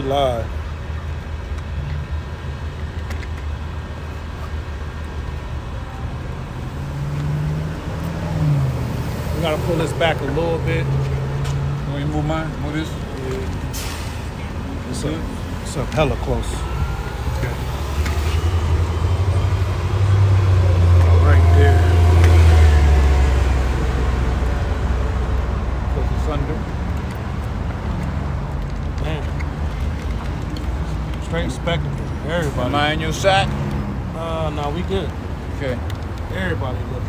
live. We gotta pull this back a little bit. Want me to move mine? Move this? It's up hella close. Okay. Right there. Close this under. Man. Straight spectacle. Everybody. Am I in your shot? No, we good. Okay. Everybody looking.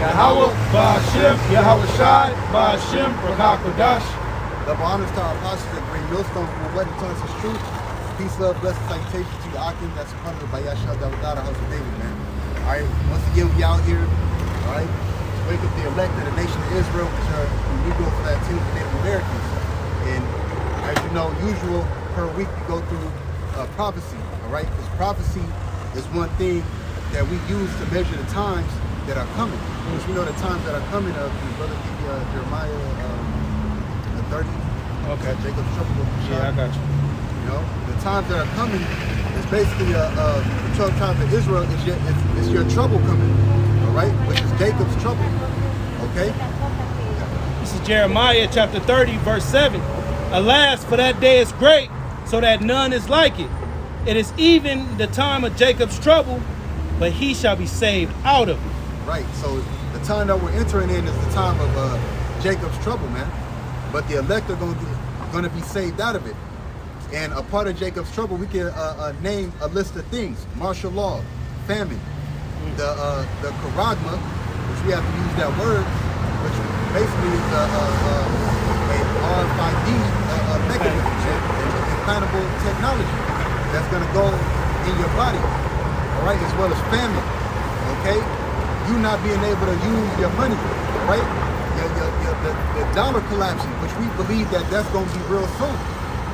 Yahweh, Ba'Shem, Yahweh Shai, Ba'Shem, Rakakadash. Double honors to our apostles that bring millstones from the wedding tongues of truth. Peace, love, blessings, salutations to the Akim that's upon the Bayashah Davidada, house of David, man. Alright, once again, we out here, alright, to wake up the elect of the nation of Israel, which are the Negro Latino and Native Americans. And as you know, usual per week, we go through prophecy, alright? Because prophecy is one thing that we use to measure the times that are coming. Which we know the times that are coming of brother Jeremiah 30. Okay. Jacob's trouble. Yeah, I got you. You know, the times that are coming is basically the 12 tribes of Israel is your trouble coming. All right, which is Jacob's trouble. Okay. This is Jeremiah chapter 30, verse 7. Alas, for that day is great, so that none is like it. It is even the time of Jacob's trouble, but he shall be saved out of it. Right. So the time that we're entering in is the time of Jacob's trouble, man. But the elect are going to be saved out of it. And a part of Jacob's trouble, we can name a list of things: martial law, famine, the charagma, which we have to use that word, which basically is a RFID mechanism, implantable technology that's going to go in your body, all right, as well as famine, okay? You not being able to use your money, right? The dollar collapsing, which we believe that's going to be real soon.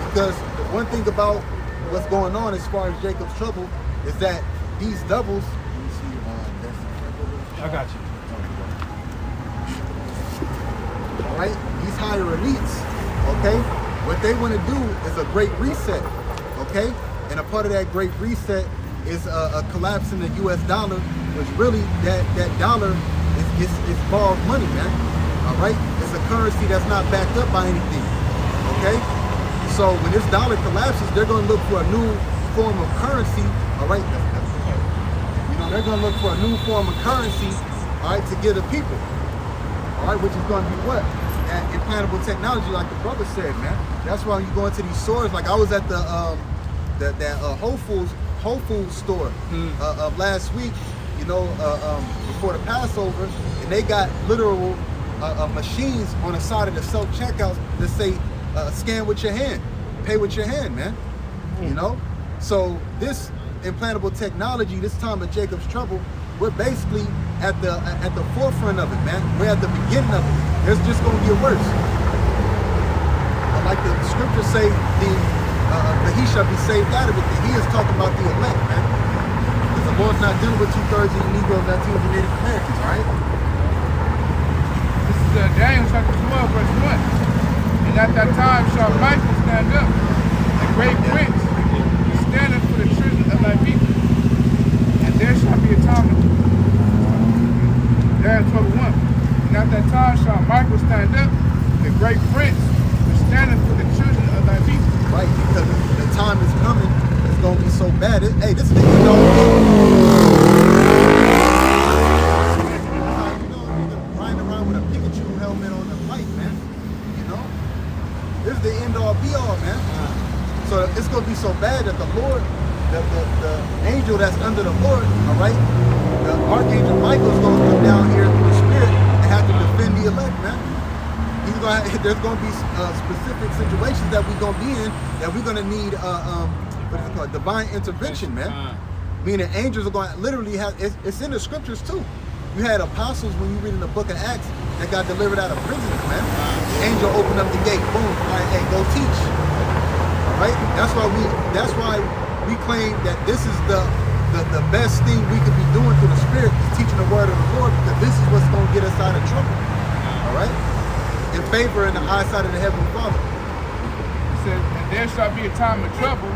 Because the one thing about what's going on as far as Jacob's trouble is that these doubles, let me see, I got you. all right, these higher elites, okay, what they want to do is a great reset, okay? And a part of that great reset is a collapse in the US dollar, which really that dollar is borrowed money, man. All right, it's a currency that's not backed up by anything. Okay, so when this dollar collapses, they're going to look for a new form of currency. All right, you know, they're going to look for a new form of currency. All right, to give the people. All right, which is going to be what? That implantable technology, like the brother said, man. That's why you go into these stores. Like I was at the Whole Foods store last week, you know, before the Passover, and they got literal machines on the side of the self-checkouts that say scan with your hand, pay with your hand, man. You know, so this implantable technology, this time of Jacob's trouble, we're basically at the forefront of it, man. We're at the beginning of it. There's just going to get worse. Like the scriptures say, the he shall be saved out of it. The he is talking about the elect, man. Because the Lord's not dealing with 2/3 of the Negroes, Latinos, and Native Americans, all right? This is Daniel chapter 12, verse 1. And at that time shall Michael stand up, the great prince, standing for the children of thy people. And there shall be a time of Daniel 12:1. And at that time shall Michael stand up, the great prince, standing for the children of thy people. Right, because the time is coming, it's going to be so bad. Hey, this is the riding around with a Pikachu helmet on the bike, man. You know? This is the end all be all, man. that's under the Lord, all right, the Archangel Michael is going to come down here through the Spirit and have to defend the elect, man. There's going to be specific situations that we're going to be in that we're going to need, what is it called, divine intervention, man. Meaning angels are going to literally have, it's in the scriptures too. You had apostles when you read in the book of Acts that got delivered out of prisons, man. The angel opened up the gate, boom, all right, hey, go teach. All right, that's why we claim that this is the best thing we could be doing through the Spirit is teaching the word of the Lord, because this is what's going to get us out of trouble. All right, in favor in the eyesight of the Heavenly Father. It says, and there shall be a time of trouble,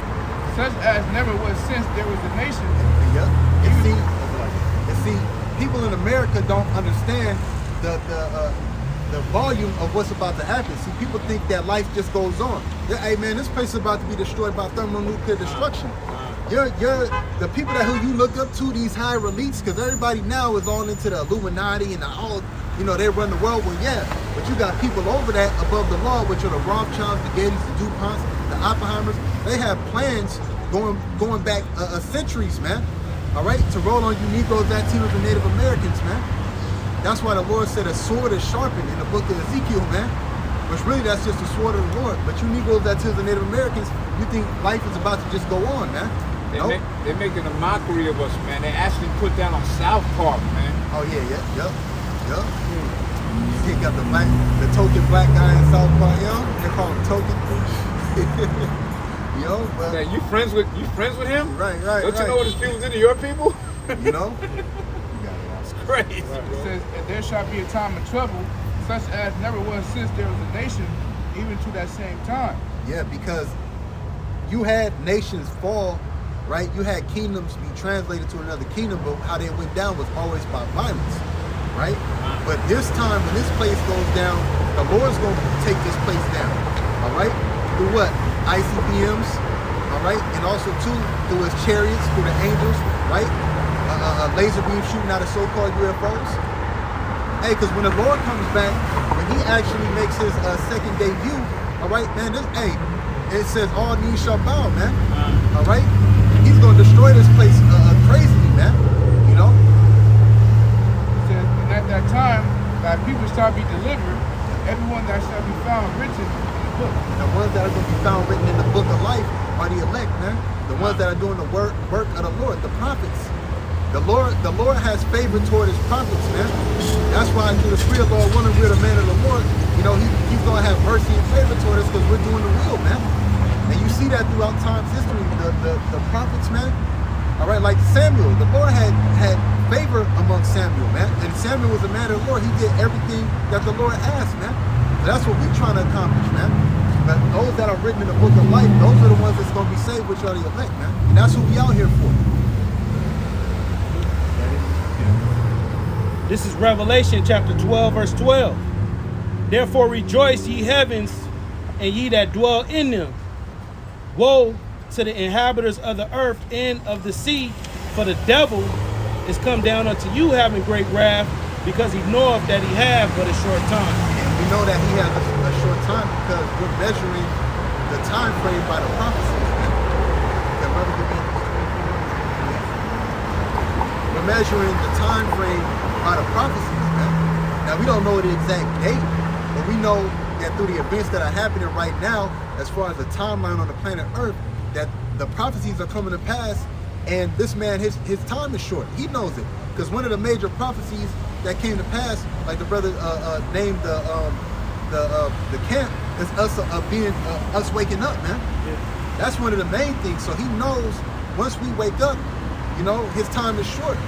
such as never was since there was a nation. Yeah, and see, people in America don't understand the volume of what's about to happen. See, people think that life just goes on. Hey man, this place is about to be destroyed by thermonuclear destruction. You're the people who you look up to, these higher elites, because everybody now is all into the Illuminati and all, they run the world. Well, yeah, but you got people over that above the law, which are the Rothschilds, the Gates, the DuPonts, the Oppenheimers. They have plans going back centuries, man. All right, to roll on you Negroes, Latinos, and Native Americans, man. That's why the Lord said a sword is sharpened in the book of Ezekiel, man. Which really, that's just the sword of the Lord. But you Negroes, Latinos, and Native Americans, you think life is about to just go on, man. They're making a mockery of us, man. They actually put that on South Park, man. Oh yeah, yup. You got the token black guy in South Park, they call him token. But man, you friends with him? Right. Don't you know what his people did to your people? It's crazy. It says, and there shall be a time of trouble, such as never was since there was a nation, even to that same time. Yeah, because you had nations fall, right? You had kingdoms be translated to another kingdom, but how they went down was always by violence, right? But this time, when this place goes down, the Lord's going to take this place down, all right? Through what? ICBMs, all right? And also, too, through his chariots, through the angels, right? Laser beam shooting out of so-called UFOs. Hey, because when the Lord comes back, when he actually makes his second debut, all right, man, it says all knees shall bow, man, all right? He's going to destroy this place crazily, man, It says, and at that time, thy people shall be delivered, everyone that shall be found written in the book. The ones that are going to be found written in the book of life are the elect, man. The ones that are doing the work of the Lord, the prophets. The Lord has favor toward his prophets, man. That's why through the Spirit of the Lord, when we're the man of the Lord, he's going to have mercy and favor toward us because we're doing the will, man. And you see that throughout time's history, the prophets, man. All right, like Samuel, the Lord had favor among Samuel, man. And Samuel was a man of the Lord. He did everything that the Lord asked, man. So that's what we're trying to accomplish, man. But those that are written in the book of life, those are the ones that's going to be saved, which are the elect, man. And that's who we out here for. This is Revelation chapter 12, verse 12. Therefore rejoice, ye heavens, and ye that dwell in them. Woe to the inhabitants of the earth and of the sea, for the devil is come down unto you having great wrath, because he knoweth that he have but a short time. And we know that he has a short time because we're measuring the time frame by the prophecies. We're measuring the time frame by the prophecies, man. Now we don't know the exact date, but we know that through the events that are happening right now, as far as the timeline on the planet Earth, that the prophecies are coming to pass. And this man, his time is short. He knows it because one of the major prophecies that came to pass, like the brother named the camp, is us waking up, man. Yeah. That's one of the main things. So he knows once we wake up, his time is short.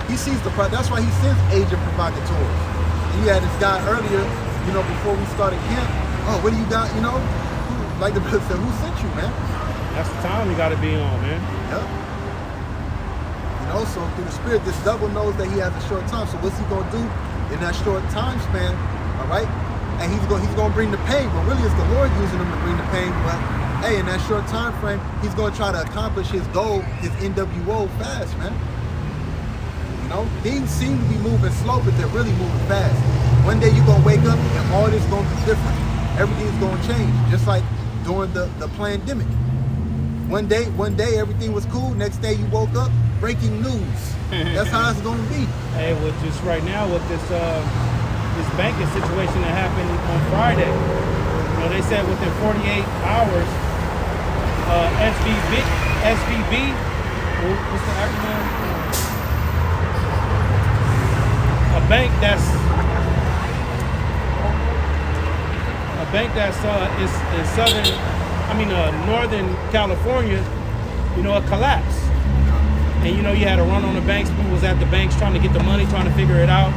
He sees that's why he sends agent provocateurs. And you had this guy earlier, before we started camp. Oh, what do you got? Like the brother said, who sent you, man? That's the time you got to be on, man. Yep. So through the Spirit, this devil knows that he has a short time. So what's he gonna do in that short time span? All right, and he's gonna bring the pain. But really, it's the Lord using him to bring the pain. But hey, in that short time frame, he's gonna try to accomplish his goal, his NWO, fast, man. Things seem to be moving slow, but they're really moving fast. One day you're gonna wake up and all this gonna be different. Everything's gonna change, just like during the pandemic. One day everything was cool. Next day you woke up, breaking news. That's how it's gonna be. Hey, well, just right now with this banking situation that happened on Friday, you know, they said within 48 hours, SVB, what's the acronym? A bank that's in Northern California, you know, it collapsed. And you know, you had a run on the banks. People was at the banks trying to get the money, trying to figure it out.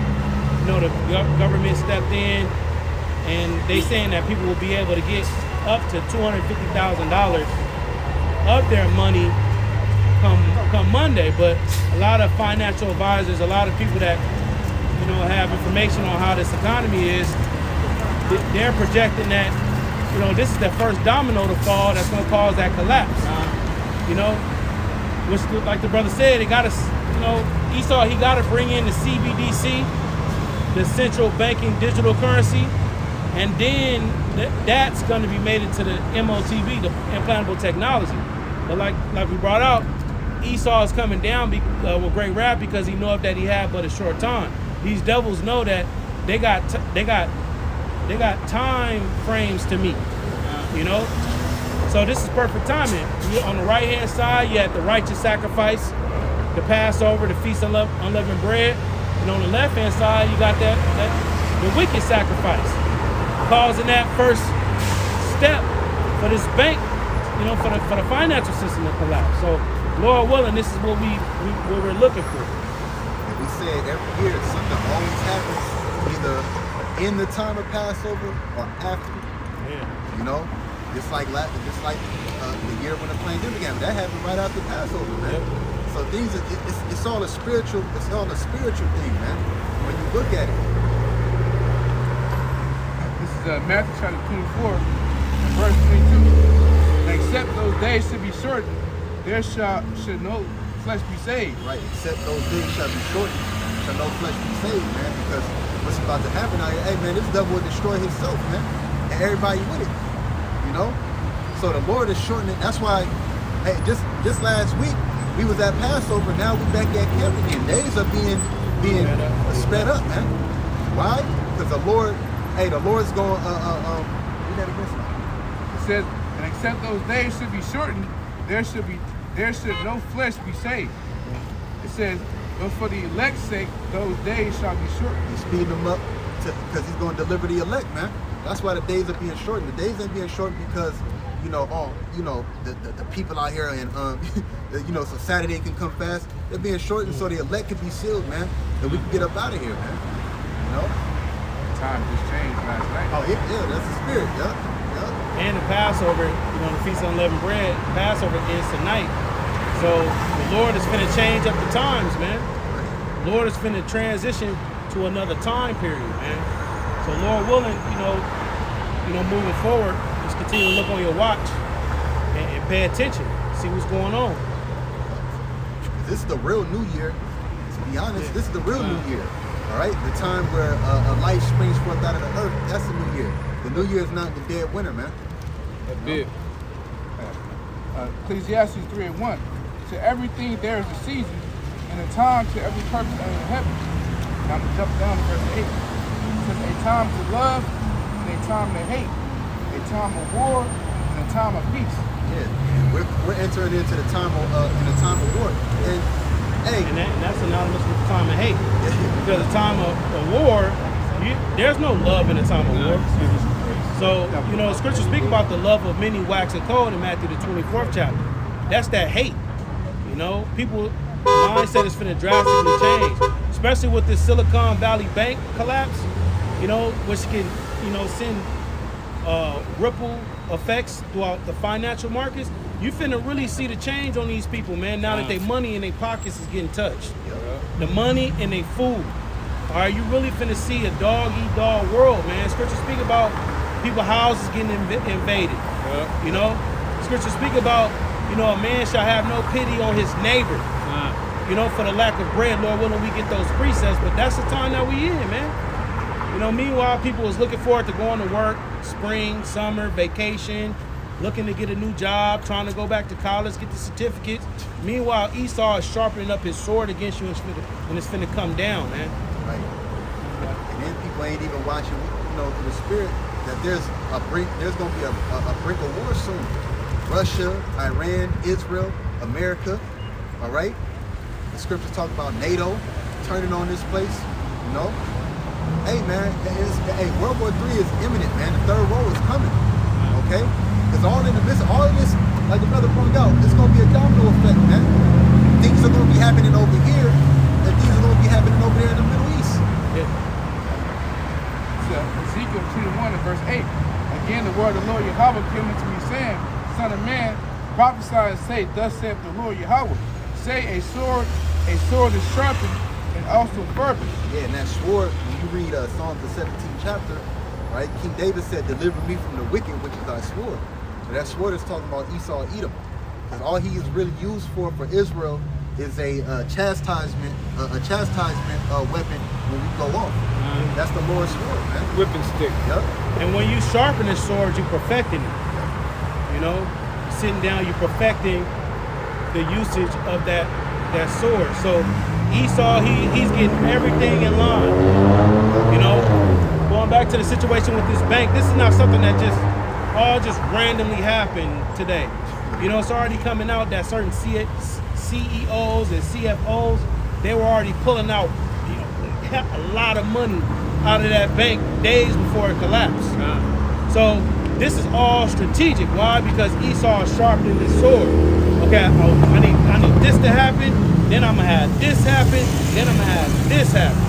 You know, the government stepped in, and they saying that people will be able to get up to $250,000 of their money come Monday. But a lot of financial advisors, a lot of people that, you know, have information on how this economy is, they're projecting that, you know, this is the first domino to fall that's going to cause that collapse. You know, which, like the brother said, it got to, you know, Esau, he got to bring in the CBDC, the central banking digital currency, and then that's going to be made into the MOTB, the implantable technology. But like we brought out, Esau is coming down with great wrath because he knows that he had but a short time. These devils know that they got time frames to meet, you know. So this is perfect timing. On the right hand side, you had the righteous sacrifice, the Passover, the Feast of Unleavened Bread, and on the left hand side, you got the wicked sacrifice, causing that first step for this bank, you know, for the financial system to collapse. So, Lord willing, this is what we're looking for. And we said every year something always happens, either in the time of Passover or after. Yeah. You know, just like the year when the pandemic happened, that happened right after Passover, man. Yep. So things, it's all a spiritual thing, man. When you look at it. This is Matthew chapter 24, verse 22. And except those days should be shortened, there should no flesh be saved. Right, except those days shall be shortened, shall no flesh be saved, man. Because what's about to happen out here, hey man, this devil will destroy himself, man. And everybody with it. You know? So the Lord is shortening it. That's why, hey, just last week we was at Passover, now we back at camp again. Days are being sped up, man. Why? Because the Lord's going read that again. It says, and except those days should be shortened, there should no flesh be saved. It says, but for the elect's sake, those days shall be shortened. He's speeding them up because he's going to deliver the elect, man. That's why the days are being shortened. The days ain't being shortened because, the people out here and, so Saturday can come fast. They're being shortened so the elect can be sealed, man. And we can get up out of here, man. You know? Time just changed last night. Oh, yeah, that's the spirit, yeah. And the Passover, you know, the Feast of Unleavened Bread, Passover is tonight. So the Lord is finna change up the times, man. The Lord is finna transition to another time period, man. So Lord willing, moving forward, just continue to look on your watch and pay attention, see what's going on. This is the real new year. To be honest, this is the real new year. All right, the time where a light springs forth out of the earth. That's the new year. The new year is not the dead winter, man. That's big. Ecclesiastes 3:1. To everything there is a season, and a time to every purpose under heaven. Now I'm gonna jump down to verse 8. It says a time to love and a time to hate, a time of war and a time of peace. Yeah, we're entering into the time of war, and hey, And that's synonymous with the time of hate. Because the time of war, there's no love in the time of war. So, scriptures speak about the love of many waxing cold in Matthew the 24th chapter. That's that hate. People mindset is finna drastically change, especially with this Silicon Valley Bank collapse, which can, send ripple effects throughout the financial markets. You finna really see the change on these people, man, now that their money in their pockets is getting touched. The money and their food. All right, you really finna see a dog-eat-dog world, man. Scriptures speak about people's houses getting invaded. Scriptures speak about, a man shall have no pity on his neighbor. For the lack of bread, Lord willing, we get those precepts, but that's the time that we in, man. Meanwhile, people is looking forward to going to work, spring, summer, vacation, looking to get a new job, trying to go back to college, get the certificates. Meanwhile, Esau is sharpening up his sword against you and it's finna come down, man. Right. And then people ain't even watching, through the spirit that there's going to be a brink of war soon. Russia, Iran, Israel, America. All right. The scriptures talk about NATO turning on this place. Hey man, World War III is imminent, man. The third war is coming. Okay? It's all in the midst of all of this, like the brother pointed out, it's gonna be a domino effect, man. Things are gonna be happening over here, and things are gonna be happening over there in the Middle East. Yeah. So Ezekiel 21 and verse 8. Again, the word of the Lord Yahweh came unto me, saying, Son of man, prophesy and say, Thus saith the Lord Yahweh. Say, a sword is sharpened and also fervent. Yeah, and that sword, when you read Psalms the 17th chapter, right? King David said, deliver me from the wicked, which is thy sword. So that sword is talking about Esau, Edom. Because all he is really used for Israel is a chastisement weapon when we go off. That's the Lord's sword, man. Whipping stick. Yep. And when you sharpen the sword, you're perfecting it. Sitting down, you're perfecting the usage of that sword. So Esau, he's getting everything in line. Going back to the situation with this bank, this is not something that just randomly happened today. It's already coming out that certain CEOs and CFOs, they were already pulling out a lot of money out of that bank days before it collapsed. So this is all strategic. Why? Because Esau is sharpening his sword. Okay, I need this to happen, then I'm gonna have this happen, then I'm gonna have this happen.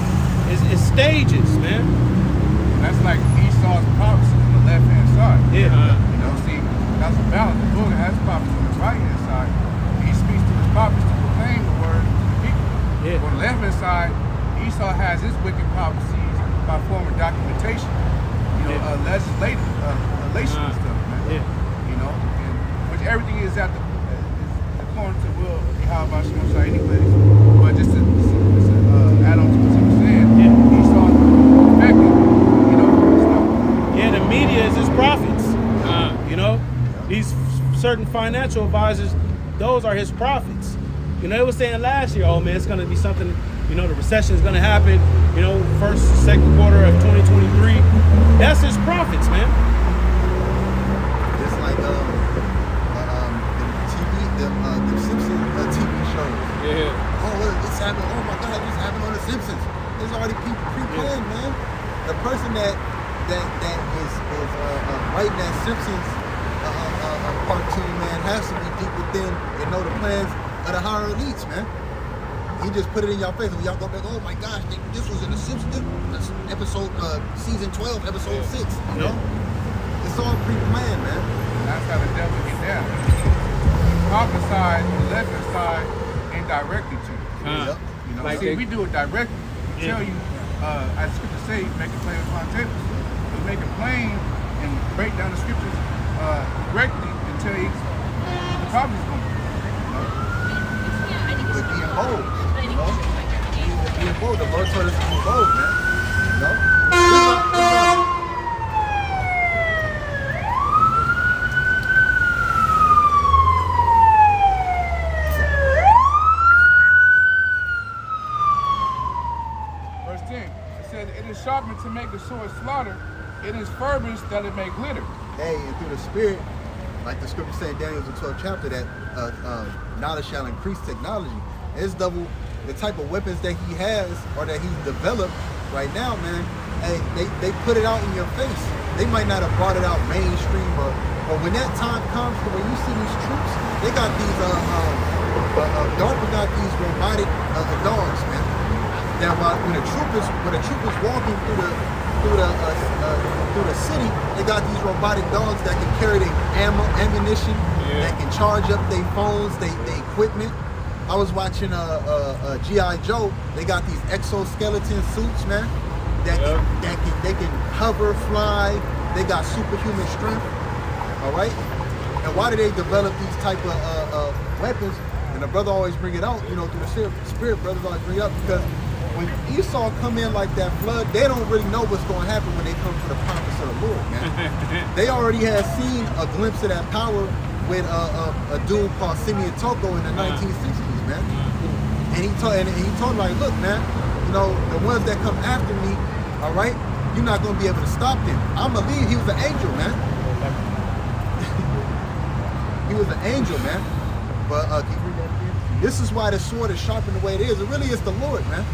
It's stages, man. That's like Esau's prophecy on the left-hand side. Yeah. See, that's a balance. The book has prophecy on the right-hand side. He speaks to his prophets to proclaim the word to the people. Yeah. On the left-hand side, Esau has his wicked prophecies by form of documentation. Legislative, relation and stuff, man. Yeah. And which everything is at according to will how about Shemosai anyways. But just to add on to what you were saying, Esau affected, stuff. Yeah, the media is his prophets. These certain financial advisors, those are his prophets. They were saying last year, oh man, it's gonna be something, the recession is gonna happen, first, second quarter of 2023. That's his prophets, man. It's like the Simpsons TV shows. Yeah. Oh, this happened. Oh my God, this happened on the Simpsons. There's already people pre-planned, man. The person that is writing that Simpsons cartoon, man, has to be deep within and know the plans of the higher elites, man. He just put it in y'all face, and y'all go back. Oh my gosh, this was in the Simpsons. That's episode season 12, episode 6. It's all pre-planned, man. That's how the devil get down. He prophesies on the left-hand side indirectly to you. Like we do it directly. We tell you, as scripture say, make it plain upon tables. We make it plain and break down the scriptures directly and tell you what the problem is going to be. But being bold, being bold. The Lord told us to be bold, man. Verse 10, it says, it is sharpened to make the sword slaughter. It is fervent that it may glitter. Hey, and through the Spirit, like the scripture say in Daniel the 12th chapter, that knowledge shall increase technology. It's double the type of weapons that he has or that he's developed right now, man. Hey, they put it out in your face. They might not have brought it out mainstream, but when that time comes, when you see these troops, they got these DARPA got these robotic dogs, man. Now, when a troop is walking through the city, they got these robotic dogs that can carry their ammunition, that can charge up their phones, their equipment. I was watching G.I. Joe. They got these exoskeleton suits, man, they can hover, fly. They got superhuman strength. All right. And why do they develop these type of weapons? And the brother always bring it out, through the spirit. Brothers always bring it up because when Esau come in like that flood, they don't really know what's going to happen when they come to the promise of the Lord, man. They already had seen a glimpse of that power with a dude called Simeon Toko in the 1960s, man. And he told like, look, man, you know, the ones that come after me, all right, you're not going to be able to stop them. I believe he was an angel, man. He was an angel, man. But can you read that again? This is why the sword is sharpened the way it is. It really is the Lord, man.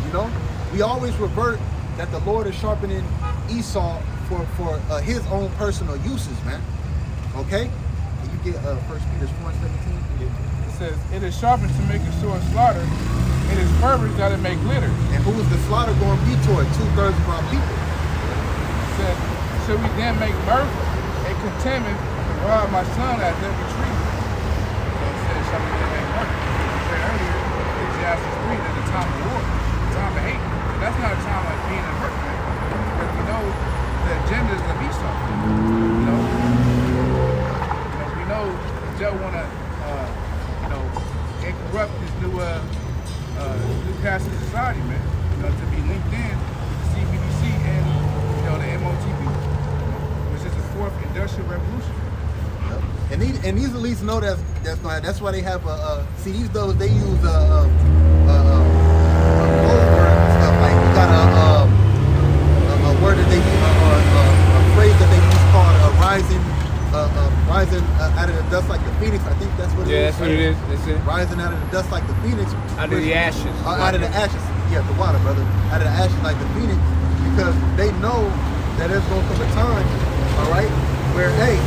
You know, we always revert that the Lord is sharpening Esau for his own personal uses, man. Okay? Can you get 1 Peter 4:17? It says, it is sharpened to make a sword slaughter. It is purpose that it may glitter. And who is the slaughter going to be toward? 2/3 of our people. It says, should we then make mirth and contentment and rob my son at every tree? So it says, shall we then make mirth? I said earlier, Ecclesiastes 3, there's a time of war, a time of hate. That's not a time like being in hurt, man. Because we know the agendas of Esau. You know, we know Joe want to, corrupt this new class of society, man. You know, to be linked in with the CBDC and the MOTP, which is the fourth industrial revolution. And these elites know that's going. That's why they have see these those they use code word and stuff like you got a word that they use or a phrase that they use called rising out of the dust like the phoenix. I think that's what it is. Yeah, that's what it is. That's it. Rising out of the dust like the phoenix. Out of the ashes. Out of the ashes. Yeah, the water, brother. Out of the ashes like the phoenix, because they know that there's going to come a time, all right, where hey,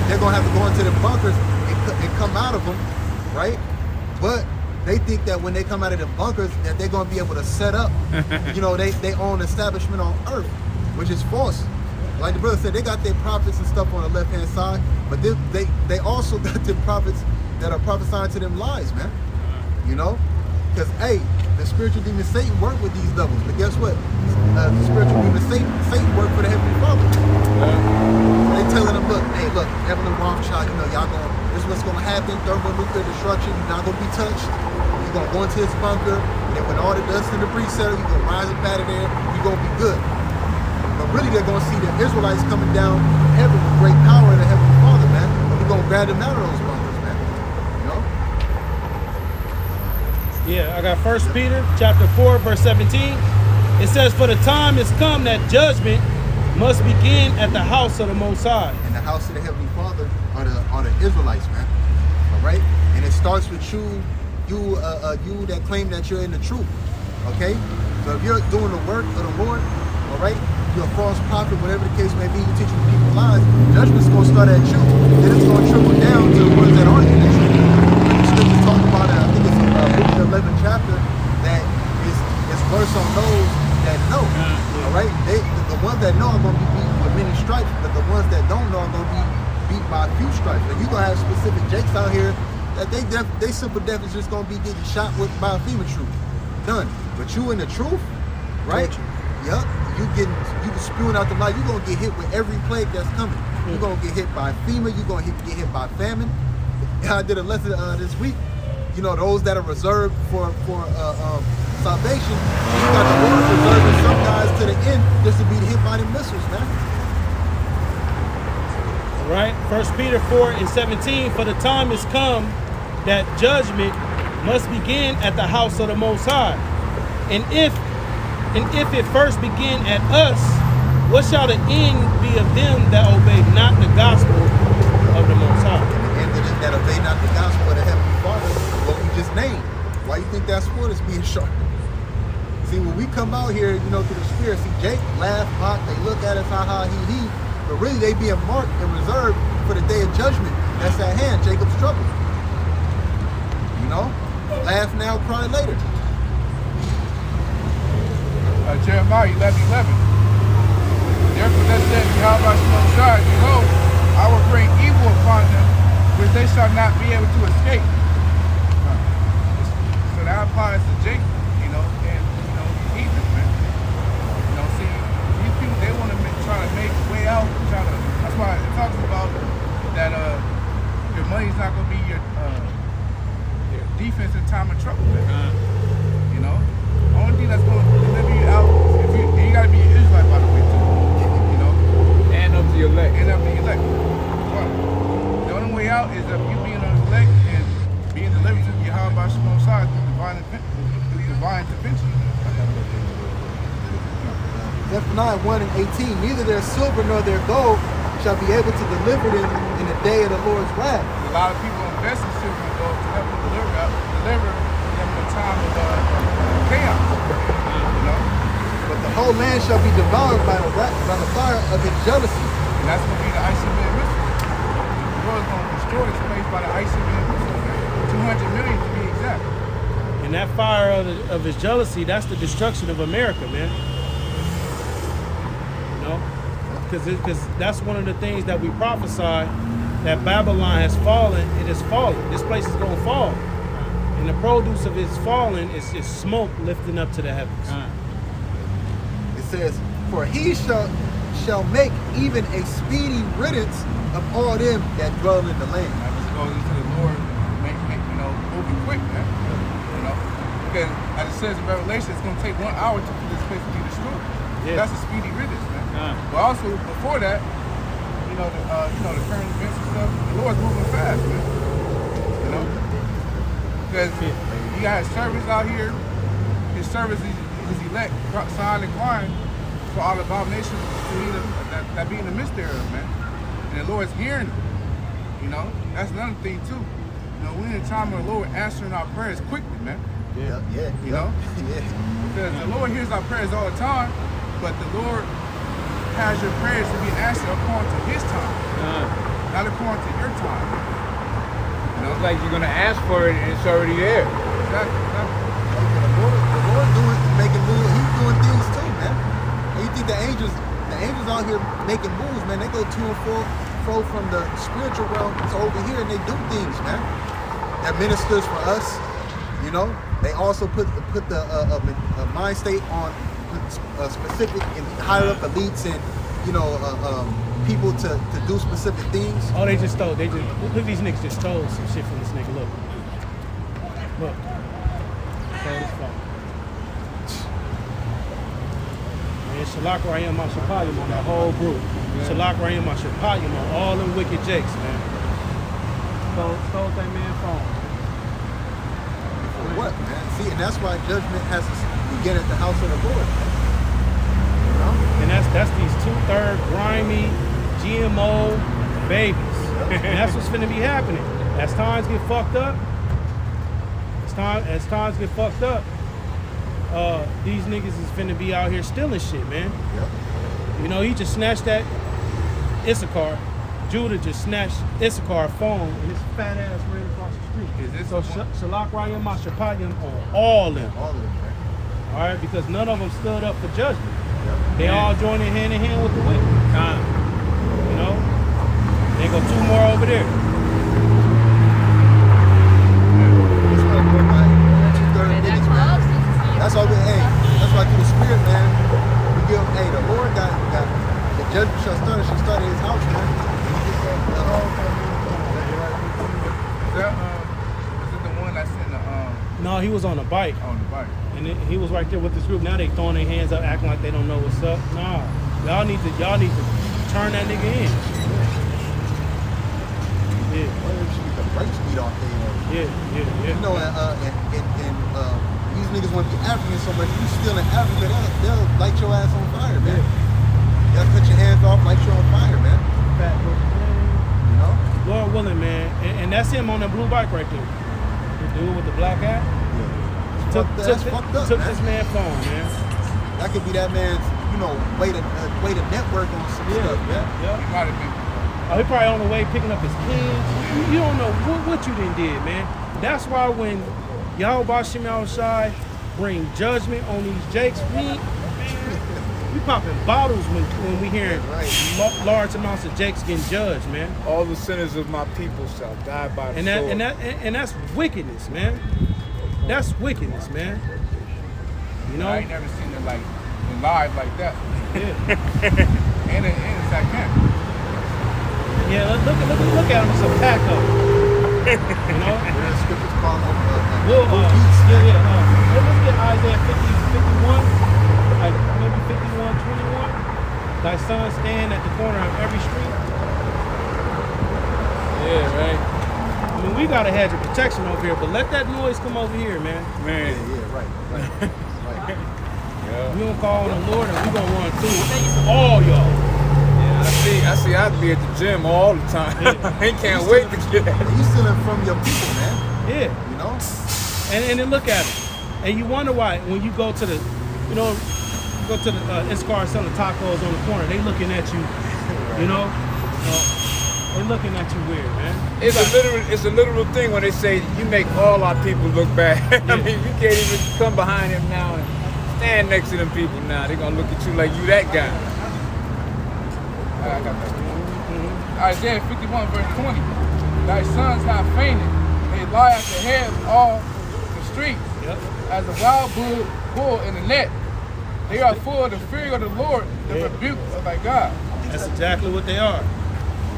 they're going to have to go into the bunkers and come out of them, right? But they think that when they come out of the bunkers that they're going to be able to set up, they own establishment on earth, which is false. Like the brother said, they got their prophets and stuff on the left-hand side, but they also got their prophets that are prophesying to them lies, man. You know? Because, hey, the spiritual demon Satan worked with these devils, but guess what? The spiritual demon Satan worked for the Heavenly Father. They telling them, look, Evelyn Rothschild, y'all this is what's going to happen, thermonuclear destruction, you're not going to be touched. You're going to go into his bunker, and then when all the dust and debris settle, you're going to rise up out of there, you're going to be good. But really, they're going to see the Israelites coming down from heaven with great power in the Heavenly Father, man. And we're going to grab them out of those bunkers, man. You know? Yeah, I got 1 Peter chapter 4, verse 17. It says, for the time is come that judgment must begin at the house of the Most High. And the house of the Heavenly Father are the Israelites, man. All right? And it starts with you that claim that you're in the truth. Okay? So if you're doing the work of the Lord, all right, you're a false prophet, whatever the case may be, you're teaching people lies, judgment's going to start at you. Then it's going to trickle down to the ones that aren't in the truth. The scripture talk about it, I think it's in Luke 11th chapter, that it's worse on those that know. All right? The ones that know are going to be beaten with many stripes, but the ones that don't know are going to be beat by a few stripes. And you're going to have specific jakes out here that they simple death is just going to be getting shot with by a FEMA troop. Done. But you in the truth, right? Yep. You spewing out the light. You're gonna get hit with every plague that's coming. You're gonna get hit by FEMA. You're gonna get hit by famine. I did a lesson this week. Those that are reserved for salvation. You got the Lord reserving some guys to the end just to be hit by the missiles, man. Right? 1 Peter 4 and 17. For the time is come that judgment must begin at the house of the Most High, and if it first begin at us, what shall the end be of them that obey not the gospel of the Most High? And the end of them that obey not the gospel of the Heavenly Father, what we just named. Why you think that sword is being sharpened? See, when we come out here, through the Spirit, see Jake laugh, mock, they look at us, ha ha, he, but really they being marked and reserved for the day of judgment that's at hand, Jacob's trouble. Laugh now, cry later. Jeremiah 11:11. Therefore that said, Yahweh Shai, behold, I will bring evil upon them, which they shall not be able to escape. So that applies to Jacob, and heathens, man. See, these people, they want to try to make way out. That's why it talks about that your money's not going to be your defense in time of trouble, man. The only thing that's going to through divine intervention. Zephaniah 1 and 18, neither their silver nor their gold shall be able to deliver them in the day of the Lord's wrath. A lot of people invest in silver and gold to help them deliver them in a time of chaos. You know? But the whole land shall be devoured by the fire of his jealousy. And that's going to be the ICBM missile. The Lord's going to destroy this place by the ICBM missile. 200 million to be exact. And that fire of his jealousy, that's the destruction of America, man. You know? Because that's one of the things that we prophesy, that Babylon has fallen, it is fallen. This place is going to fall. And the produce of its falling is smoke lifting up to the heavens. It says, for he shall make even a speedy riddance of all them that dwell in the land. I just go into the Lord, make moving quick, man. You know, because as it says in Revelation, it's going to take 1 hour for this place to be destroyed. Yeah. That's a speedy riddance, man. But also before that, the current events and stuff, the Lord's moving fast, man. You know, because he got his servants out here. His servants, his elect, signed and crying for all abominations that be in the midst thereof, man. And the Lord's hearing them. You know, that's another thing too. You know, we're in a time of the Lord answering our prayers quickly, man. Yeah. You know? Yeah. Because the Lord hears our prayers all the time, but the Lord has your prayers to be answered according to his time, not according to your time. You know? It's like you're gonna ask for it and it's already there. Exactly. The Lord making moves. He's doing things too, man. And you think the angels out here making moves, man? They go to and fro from the spiritual realm to over here, and they do things, man. They're ministers for us, you know. They also put the mind state on specific and higher up elites and people to do specific things. Oh, they just stole. Look, these niggas just stole some shit from this nigga. Look. Stole his phone. Man, Shalak Rayam Mashapayim on that whole group. Shalak Rayam Mashapayim on all them wicked jakes, man. Stole that man phone. For what, man? See, and that's why judgment has to begin at the house of the Lord. You know? And that's these 2/3 grimy GMO babies. And that's what's finna be happening. As times get fucked up, these niggas is finna be out here stealing shit, man. Yep. You know, he just snatched that Issachar. Judah just snatched Issachar phone and his fat ass ran across the street. Is this So Shalak Rayam Mashapayim on all them. All of them, man. All right, because none of them stood up for judgment. Yep. They all joined in hand with the wicked. You know? They go 2 more over there. It's like, what, like, 2/3 niggas, man. That's all that's why through the spirit, man, we give, the Lord got the judgment shall start at his house, man. Is it the one that's in the No, he was on a bike. on the bike? And he was right there with this group. Now they throwing their hands up, acting like they don't know what's up. Nah, y'all need to turn that nigga in. Yeah, The break speed off there. yeah. You know, and these niggas want to be African so much. You still in Africa, they'll light your ass on fire, man. They'll cut your hands off, light you on fire, man. Fat boy, man. You know? Lord willing, man. And that's him on that blue bike right there. The dude with the black hat. That's fucked up, Took man. this man's phone, man. That could be that man's, way to network on some stuff, man. Yeah. He might have been. Oh, he probably on the way picking up his kids. You don't know what you done did, man. That's why when Yahweh Shem Yahushai bring judgment on these jakes, we popping bottles when we hearing large amounts of jakes getting judged, man. All the sinners of my people shall die by the sword. And that's wickedness, man. That's wickedness, man. You know? I ain't never seen it like in live like that. Yeah. And it's like that. Yeah, look at him, it's a pack up. You know? Where the scriptures call them Let's get Isaiah 51, like maybe 51:21. Thy son stand at the corner of every street. Yeah, right. I mean, we got a hedge of protection over here, but let that noise come over here, man. Man, Yeah, right. we don't call on the Lord, and we gonna run through all y'all. Yeah, I see. I'd be at the gym all the time. I can't wait to get out. You stealing from your people, man. Yeah. You know? And then look at it. And you wonder why when you go to the, you know, go to the Escar selling tacos on the corner, they looking at you, you know, they looking at you weird, man. It's a literal thing when they say you make all our people look bad. I mean, you can't even come behind them now and stand next to them people now. They're gonna look at you like you that guy. I got that. Isaiah 51 verse 20. Thy sons have fainted. They lie at the head of all the streets. Yep. As a wild bull in the net. They are full of the fear of the Lord, the rebuke of thy God. That's exactly what they are.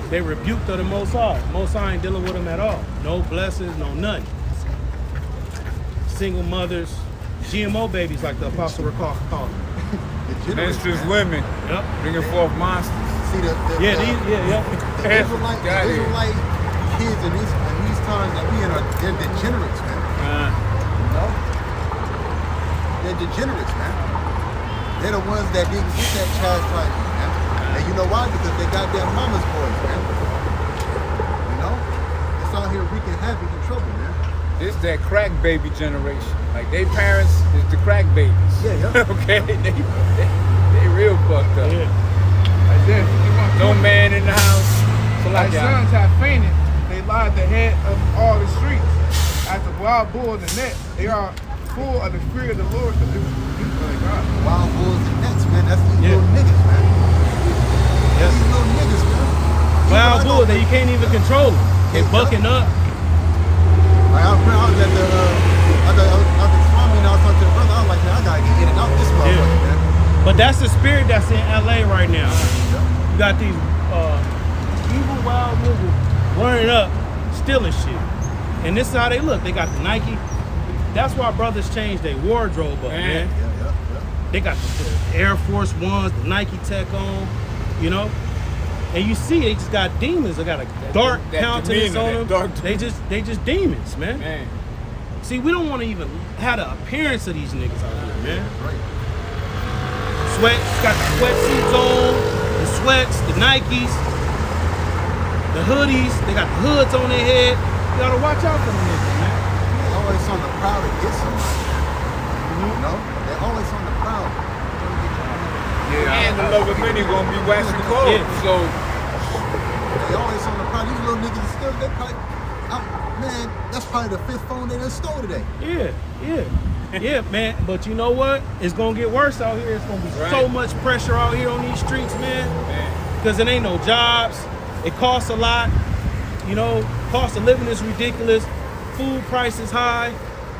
They rebuked of the Most High. Most High ain't dealing with them at all. No blessings, no nothing. Single mothers, GMO babies, like the Apostle called them. Menstruous women bringing forth monsters. See the Israelite kids in these times that we in they're degenerates, man. You know? They're degenerates, man. They're the ones that didn't get that chastisement, man. And you know why? Because they got their mama's boys, man. You know? It's out here wreaking havoc and trouble, man. This that crack baby generation. Like they parents is the crack babies. Yeah. Okay? They real fucked up. Yeah. Isaiah 51 No man in the house. So Thy like sons have fainted. They lie at the head of all the streets. As a wild bull in the net, they are full of the fear of the Lord, the rebuke of their God. Wild bulls and nets, man. That's these little niggas, man. Yep. These little niggas, man. Wild bull that you can't even control them. They bucking up. Like, I was at the farm and I was talking to the brother. I was like, man, I gotta get in and out this motherfucker, man. But that's the spirit that's in LA right now. You got these evil wild bulls running up, stealing shit. And this is how they look. They got the Nike. That's why brothers change their wardrobe up, man. They got the Air Force Ones, the Nike Tech on, you know. And you see, they just got demons. They got a dark countenance on them. They just demons, man. See, we don't want to even have the appearance of these niggas out here, man. Got the sweatsuits on, the sweats, the Nikes, the hoodies. They got the hoods on their head. You gotta watch out for them niggas, man. They're always on the prowl to get somebody. You know? They're always on the prowl. and the love of many gonna be waxing cold. So they always on the prowl. These little niggas still, they probably, man, that's probably the 5th phone they done stole today. Yeah, man. But you know what? It's gonna get worse out here. It's gonna be so much pressure out here on these streets, man. Because it ain't no jobs. It costs a lot. You know, cost of living is ridiculous. Food prices high.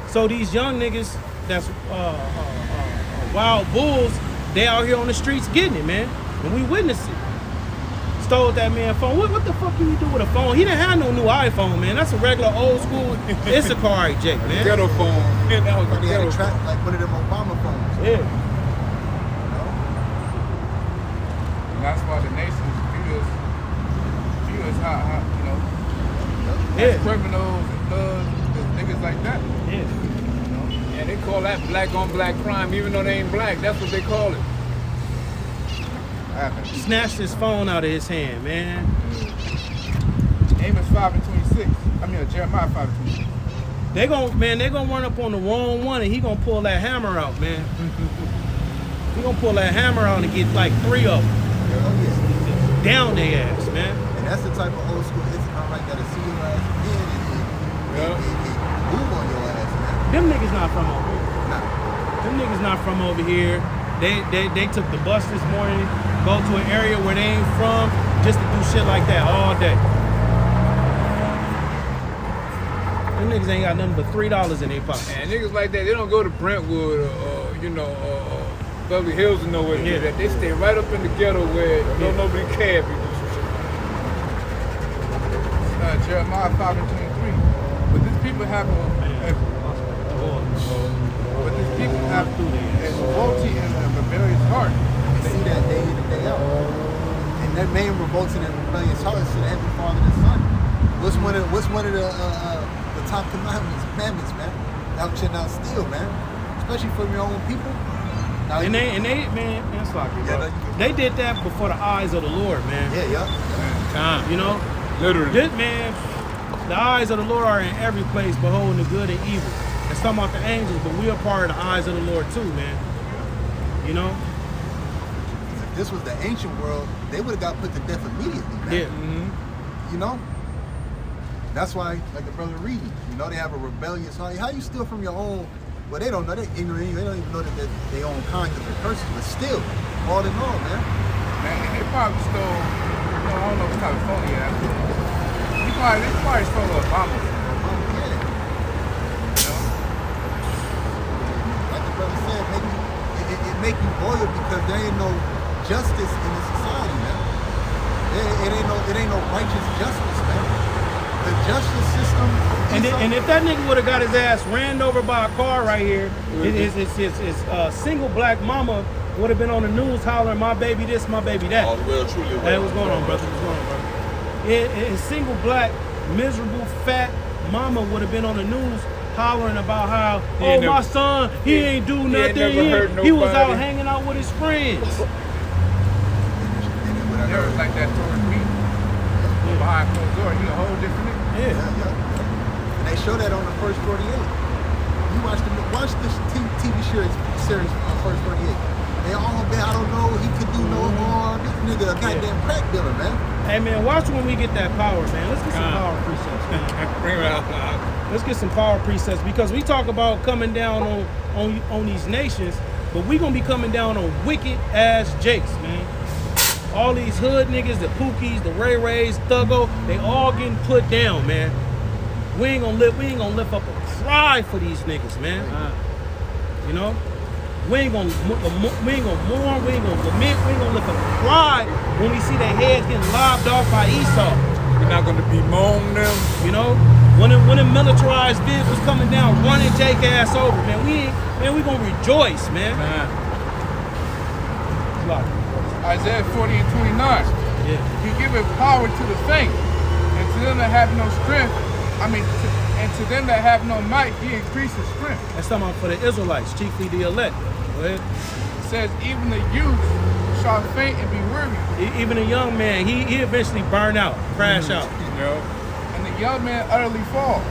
So these young niggas that's wild bulls, they out here on the streets getting it, man. And we witness it. Stole that man phone. What the fuck can you do with a phone? He didn't have no new iPhone, man. That's a regular old school Issachar Jake, man. Ghetto phone. That was a ghetto track like one of them Obama phones. Yeah. And that's why the nation views how you know, as criminals and thugs and niggas like that. Yeah. Yeah, they call that black on black crime, even though they ain't black. That's what they call it. Snatched his phone out of his hand, man. Amos 5:26. Jeremiah 5:26. They gonna run up on the wrong one and he gonna pull that hammer out, man. He gonna pull that hammer out and get like 3 of them. Down their ass, man. And that's the type of old school Issachar that'll see your ass again and move on your ass, man. Them niggas not from over here. Nah. Them niggas not from over here. They took the bus this morning, go to an area where they ain't from, just to do shit like that all day. Them niggas ain't got nothing but $3 in their pocket. And niggas like that, they don't go to Brentwood or Beverly Hills or nowhere near that. They stay right up in the ghetto where nobody care if you do some shit. Jeremiah 5:23. But these people have a revolting and a rebellious heart. They see that day in and day out. And that main revolting and rebellious heart is to the Heavenly Father and Son. What's one of the top commandments, man? Thou shalt not steal, man. Especially from your own people. Now And they man, it's like it, Yeah, bro. no, you can- They did that before the eyes of the Lord, man. Yeah. Time. You know, Literally. this man, the eyes of the Lord are in every place, beholding the good and evil. It's talking about the angels, but we are part of the eyes of the Lord too, man. You know? If this was the ancient world, they would have got put to death immediately, man. Yeah. Mm-hmm. You know? That's why, like the brother reading, you know, they have a rebellious heart. How you steal from your own? Well, they don't know. They're ignorant. They don't even know that they own kind because they're cursed. But still, all in all, man. Man, and they probably stole, I don't know if California has it. They probably stole Obama. Yeah. You know? Like the brother said, it make you loyal because there ain't no justice in the society, man. It ain't no righteous justice, man. The justice system. And if that nigga would have got his ass ran over by a car right here, his single black mama would have been on the news hollering, "My baby this, my baby that." All well, truly well. Hey, what's going on, brother? What's going on, brother? His single black, miserable, fat mama would have been on the news hollering about how, He oh, ain't my never- son, he ain't do ain't nothing. never hurt He was out nobody." hanging out with his friends. There was like that towards me. Behind closed door, he a whole different nigga. Yeah. And they show that on the first 48. You watch this TV series First 48. They all been, I don't know, he could do no harm. This nigga a goddamn crack dealer, man. Hey, man, watch when we get that power, man. Let's get some power presets, man. Bring it out loud. Let's get some power presets because we talk about coming down on these nations, but we gonna be coming down on wicked ass Jakes, man. All these hood niggas, the Pookies, the Ray Rays, Thuggo, they all getting put down, man. We ain't gonna lift up a cry for these niggas, man. You know? We ain't gonna mourn, we ain't gonna lament, we ain't gonna lift up a cry when we see their heads getting lobbed off by Esau. We're not gonna bemoan them. You know, when them militarized vehicles coming down, running Jake ass over, man, we gonna rejoice, man. Isaiah 40 and 29. Yeah. He giveth power to the faint, and to them that have no strength, and to them that have no might, he increases strength. That's talking about for the Israelites, chiefly the elect. Go ahead. It says, even the youth shall faint and be weary, Even a young man, he eventually burn out, crash out. You know? and the young man utterly fall.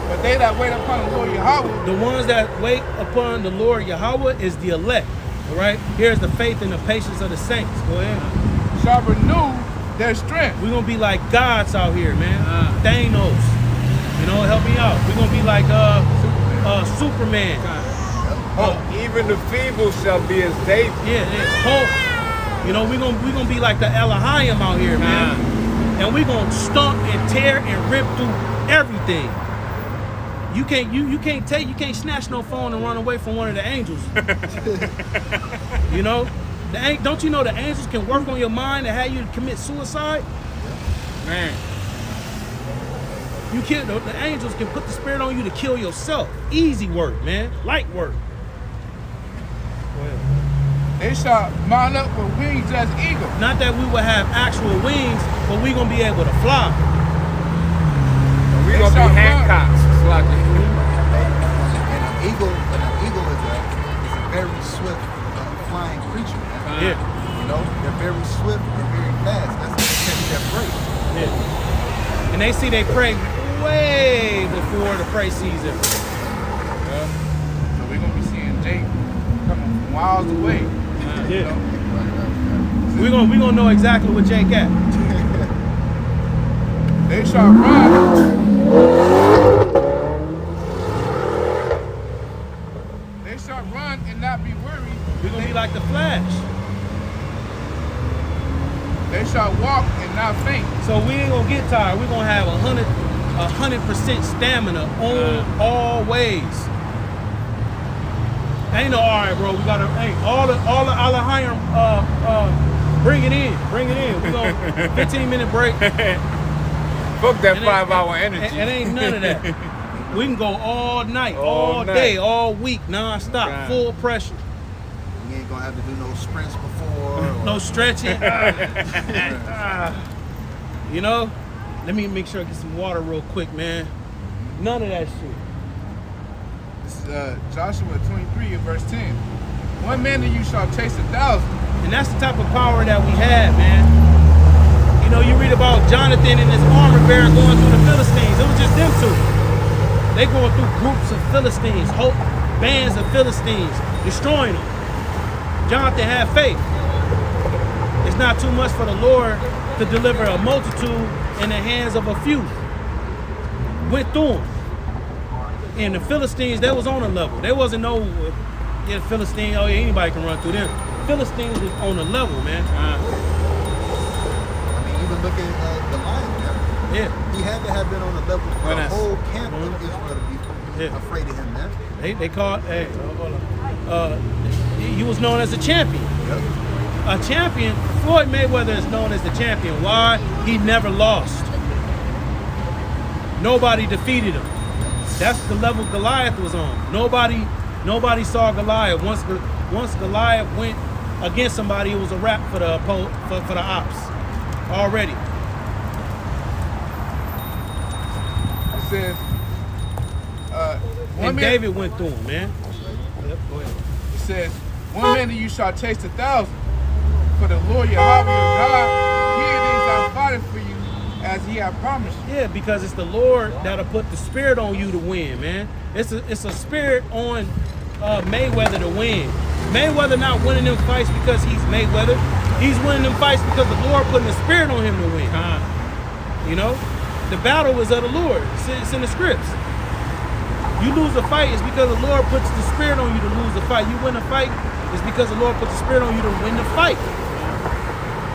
But they that wait upon the Lord Yahweh, The ones that wait upon the Lord Yahweh is the elect. All right. Here's the faith and the patience of the saints. Go ahead. shall renew their strength. We're gonna be like gods out here, man. Thanos. You know, help me out. We're gonna be like Superman. Even the feeble shall be as David. Yeah, Hulk. You know, we're gonna be like the Elohim out here, man. And we're gonna stomp and tear and rip through everything. You can't snatch no phone and run away from one of the angels. You know? Don't you know the angels can work on your mind and have you commit suicide? Man. The angels can put the spirit on you to kill yourself. Easy work, man. Light work. Go ahead. They shall mount up with wings as eagles. Not that we will have actual wings, but we're gonna be able to fly. We're They gonna shall be run. Hancocks. It's like And an eagle is a very swift flying creature, man. Yeah. You know, they're very swift and very fast. That's how they catch their prey. Yeah. And they see they prey way before the prey season. So we're gonna be seeing Jake coming from miles away. You Yeah. know? We're gonna know exactly what Jake at. They shall run. They shall run and not be weary. We're gonna be like the Flash. They shall walk and not faint. So we ain't gonna get tired. We're gonna have 100% stamina on always. Ain't no all right, bro. We gotta all the Alahayim, bring it in. We gonna 15-minute break. fuck that It ain't- 5-hour energy. It ain't none of that. We can go all night, All all night. day, all week, non-stop, God. full pressure. We ain't gonna have to do no sprints before. Or, No stretching. You know? Let me make sure I get some water real quick, man. None of that shit. This is Joshua 23 and verse 10. one man of you shall chase 1,000. And that's the type of power that we have, man. You know, you read about Jonathan and his armor bearer going through the Philistines. It was just them two. They going through groups of Philistines, whole bands of Philistines, destroying them. Jonathan had faith. It's not too much for the Lord to deliver a multitude in the hands of a few. Went through them. And the Philistines, they was on a level. There wasn't no, Philistine, oh yeah, anybody can run through them. Philistines was on a level, man. I mean, even look at Goliath, man. Yeah. He had to have been on a level for the that's- whole camp of Israel to be afraid of him, man. They called, he was known as a champion. Yep. A champion, Floyd Mayweather is known as the champion. Why? He never lost. Nobody defeated him. That's the level Goliath was on. Nobody saw Goliath. Once Goliath went against somebody, it was a wrap for the ops already. It says, And David went through him, man. Yep, go ahead. It says, one man of you shall chase 1,000. For the Lord Yahweh your God, he it is I'm fighting for you, as he have promised you. Yeah, because it's the Lord that'll put the spirit on you to win, man. It's a spirit on Mayweather to win. Mayweather not winning them fights because he's Mayweather. He's winning them fights because the Lord putting the spirit on him to win. You know, the battle is of the Lord. It's in the scripts. You lose a fight, it's because the Lord puts the spirit on you to lose the fight. You win a fight, it's because the Lord puts the spirit on you to win the fight.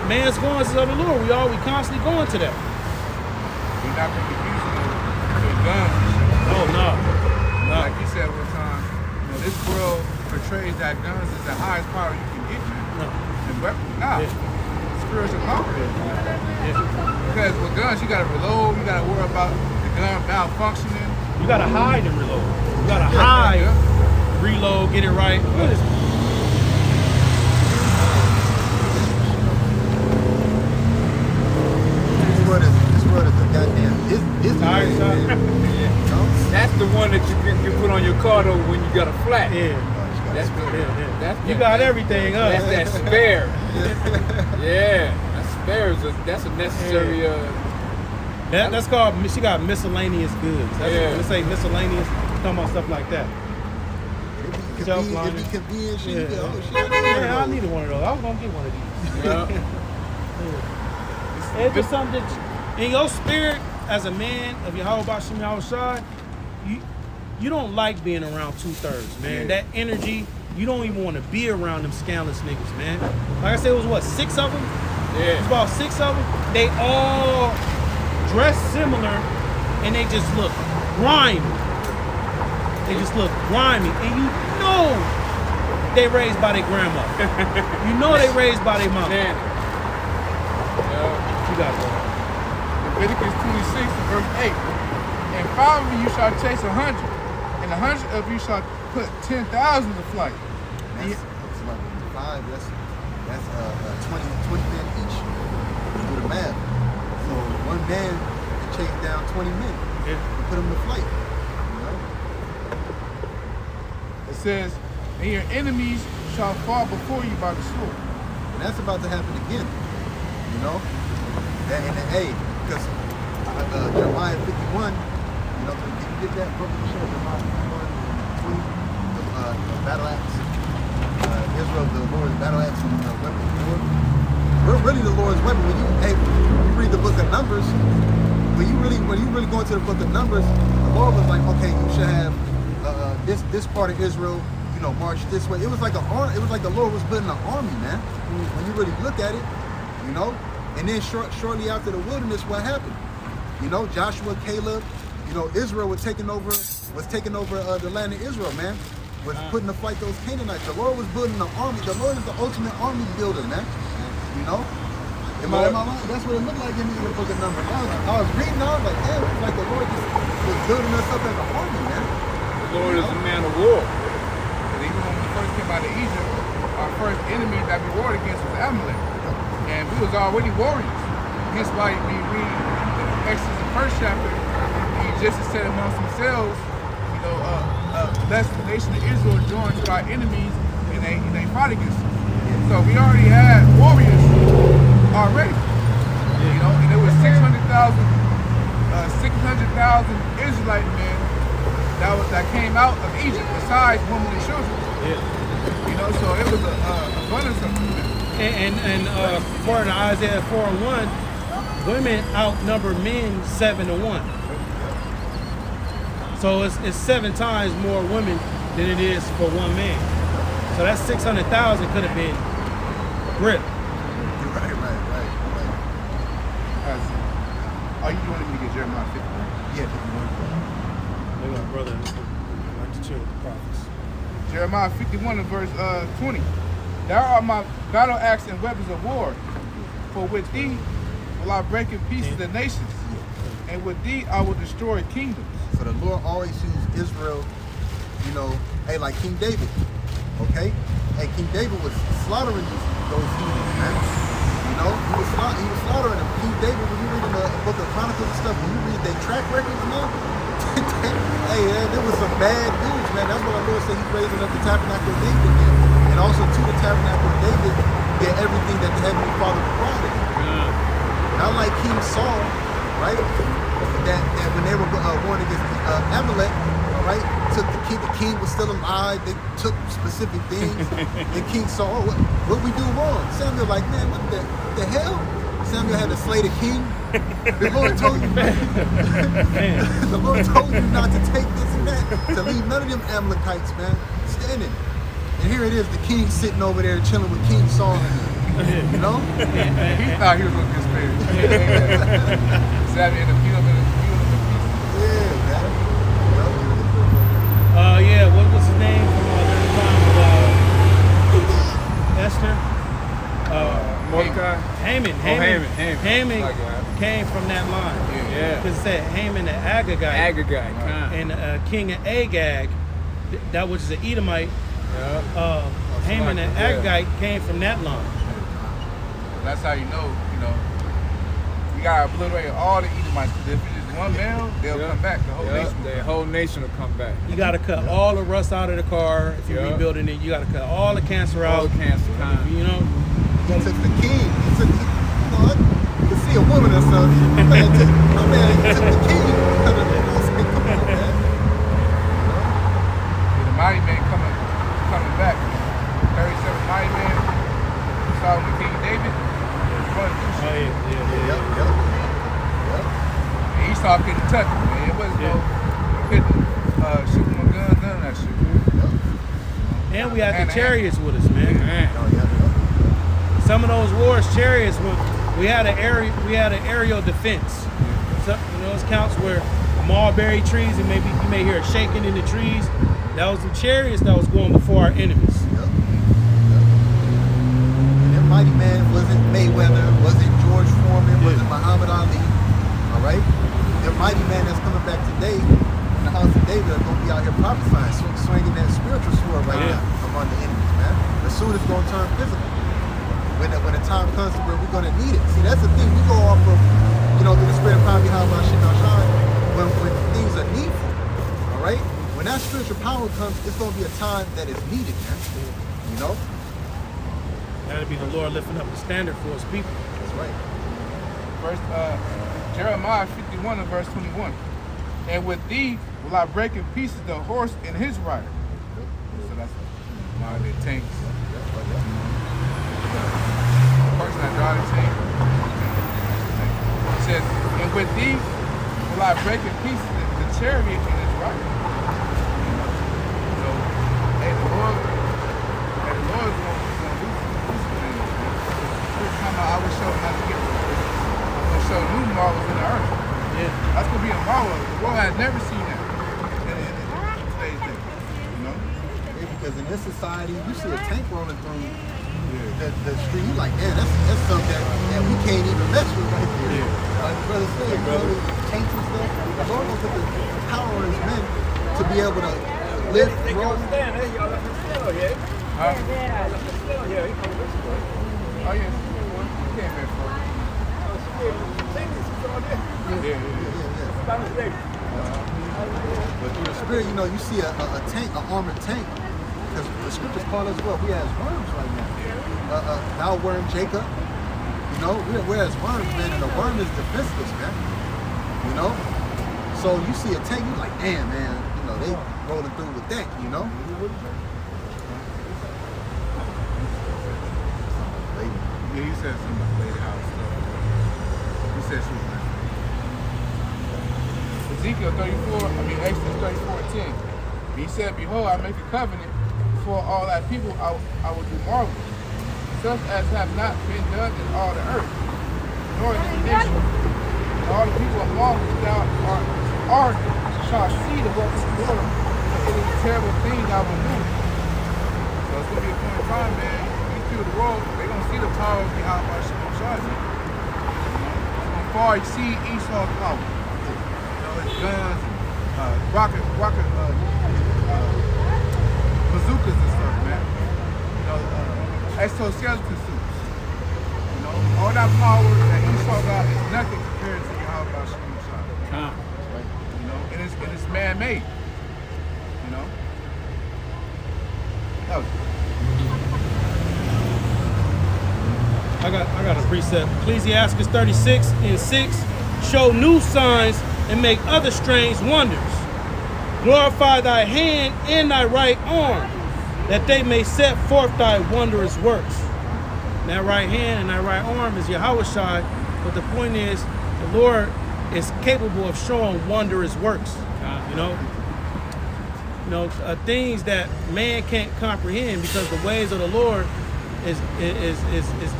Man's going is of the Lord. We constantly going to that. We're not going to be using the guns. Oh no. Like you said one time, you know, this world portrays that guns is the highest power you can get, man. No. And weapons, nah. Spiritual power. Yeah. Because with guns, you got to reload, you got to worry about the gun malfunctioning. You gotta hide and reload. You gotta hide, reload, get it right. Look at this. This world is a goddamn Disney. That's the one that you put on your car though when you got a flat. Yeah. That's the, You got everything, huh? That's that spare. Yeah, that spare that's a necessary. That's called, she got miscellaneous goods. That's Yeah. when they say miscellaneous, talking about stuff like that. Shelf It'd be liner. convenient shit. Yeah. Oh, shit, Yeah, I needed one of those. I was gonna get one of these. Yeah. It's just something that, in your spirit, as a man of Yahweh Bashim Yahushai, you don't like being around 2/3, man. Yeah. That energy, you don't even want to be around them scandalous niggas, man. Like I said, it was what, 6 of them? It was Yeah. about 6 of them. They all dress similar, and they just look grimy. They just look grimy, and you know they raised by their grandma. You know they raised by their mom. Man. You got it, bro. Leviticus 26 and verse 8. And 5 of you shall chase 100, and 100 of you shall put 10,000 to flight. And That's like 5. That's 20 men each. Do the math. So one man can chase down 20 men Yeah. and put them to flight. You know? It says, and your enemies shall fall before you by the sword. And that's about to happen again. You know? Because Jeremiah 51, you know, can you get that book of Jeremiah 51, 20, the battle axe? Israel, the Lord's battle axe and weapon of war. We're really the Lord's weapon. When you read the book of Numbers, when you really go into the book of Numbers, the Lord was like, okay, you should have this part of Israel, you know, march this way. It was like it was like the Lord was building an army, man. When you really look at it, you know. And then shortly after the wilderness, what happened? You know, Joshua, Caleb, you know, Israel was taking over the land of Israel, man. Was putting to fight those Canaanites. The Lord was building an army. The Lord is the ultimate army builder, man. You know? Am I lying? That's what it looked like in the book of Numbers. I was reading, I was like, damn, it's like the Lord just was building us up as an army, man. The Lord is a man of war. Because even when we first came out of Egypt, our first enemy that we warred against was Amalek. And we was already warriors. Hence why we read Exodus, the first chapter, the Egyptians said amongst themselves, you know, lest the nation of Israel join to our enemies, and they fought against us. So we already had warriors already. You know, and there was 600,000 Israelite men that came out of Egypt besides women and children. Yeah. You know, so it was a abundance of them. And according to Isaiah 4:1, women outnumber men 7-1. So it's 7 times more women than it is for one man. So that 600,000 could have been grip. Right. Oh, you wanted me to get Jeremiah 50? Yeah. Look at brother, like to chill with the prophets. Jeremiah 51 and verse 20. Thou art my battle axe and weapons of war, for with thee will I break in pieces the nations, and with thee I will destroy kingdoms. So the Lord always used Israel, you know, hey, like King David, okay? Hey, King David was slaughtering those heathens, man. You know, he was slaughtering them. King David, when you read in the book of Chronicles and stuff, when you read their track records, man, hey, man, there was some bad dudes, man. That's why the Lord said he's raising up the tabernacle of David again. And also to the tabernacle of David, get everything that the Heavenly Father provided. Not like King Saul, right? That when they were going against Amalek, all right, the king was still alive. They took specific things. And King Saul, what we do wrong? Samuel like, man, what the hell? Samuel had to slay the king. The Lord told you, the Lord told you not to take this and that, to leave none of them Amalekites, man, standing. And here it is, the king sitting over there chilling with King Saul. You know? He thought he was going to get spared. Samuel in the field of the Yeah, man. Yeah, what was his name from the time of Esther? Mordecai. Haman. Haman came from that line. Yeah. Because it said Haman the Agagite. Agagite. And King of Agag, that which is an Edomite, Haman the Agagite came from that line. That's how you know, we gotta obliterate all the Edomites. If it's just one male, they'll come back. The whole nation will come back. You got to cut all the rust out of the car. If you're rebuilding it, you got to cut all the cancer out. All the cancer. You know? He took the king. You can see a woman or something. My man took the king. Come on, man. The mighty man coming back. 37 mighty man. Saw with King David. Yep. And Esau couldn't touch him, man. It wasn't he couldn't shoot no guns, none of that shit. And we had the chariots with us, man. Oh, yeah. Some of those wars, chariots, we had an aerial defense. So, those counts where mulberry trees, and maybe you may hear a shaking in the trees. That was the chariots that was going before our enemies. And that mighty man wasn't Mayweather, wasn't George Foreman, wasn't Muhammad Ali. All right? The mighty man that's coming back today in the house of David are going to be out here prophesying, swinging that spiritual sword right now among the enemies, man. But soon it's going to turn physical. When the time comes to where we're going to need it. See, that's the thing. We go off of, through the spirit of power behind my shit, when things are needful. All right? When that spiritual power comes, it's going to be a time that is needed, man. You know? That'll be the Lord lifting up the standard for his people. That's right. Jeremiah 51 and verse 21. And with thee will I break in pieces the horse and his rider. So that's one of the tanks. Person that drive the tank. It says, and with thee will I break in pieces the chariot and its rider. So, the Lord is going to do some things. First time I will show how to get rid of it. I'm going to show new marvels in the earth. Yeah. That's going to be a marvel. The world has never seen that in today's day. Yeah, because in this society, you see a tank rolling through the street, you like, man, that's something that we can't even mess with right here. Like brother said, tanks and stuff. The Lord will put the power on his men to be able to lift, roll. Huh? Oh, yeah. He came here for But through the spirit, you see a tank, an armored tank, because the scriptures call us what? We as worms right now. Thou worm Jacob. You know, we're as worms, man, and a worm is defenseless, man. You know? So you see a tank, you're like, damn, man, you know, they rolling through with that, you know? Yeah, he said something about the lady house. He said she was nice. Ezekiel 34, Exodus 34:10. He said, behold, I make a covenant before all thy people, I will do marvels, such as have not been done in all the earth, nor in any nation. And all the people among which thou art shall see the works of the Lord, and it is a terrible thing I will do. So it's going to be a point in time, man. These people of the world, they're going to see the power behind my shot. From far exceed Esau's power. You know, his guns, rocket bazookas and stuff, man. You know, exoskeleton suits. You know, all that power that Esau got is nothing compared to Yahweh Shah. You know, and it's man-made. You know. That was I got a precept. Ecclesiastes 36:6. Show new signs and make other strange wonders. Glorify thy hand and thy right arm, that they may set forth thy wondrous works. And that right hand and that right arm is Yahushua, but the point is, the Lord is capable of showing wondrous works. Things that man can't comprehend, because the ways of the Lord is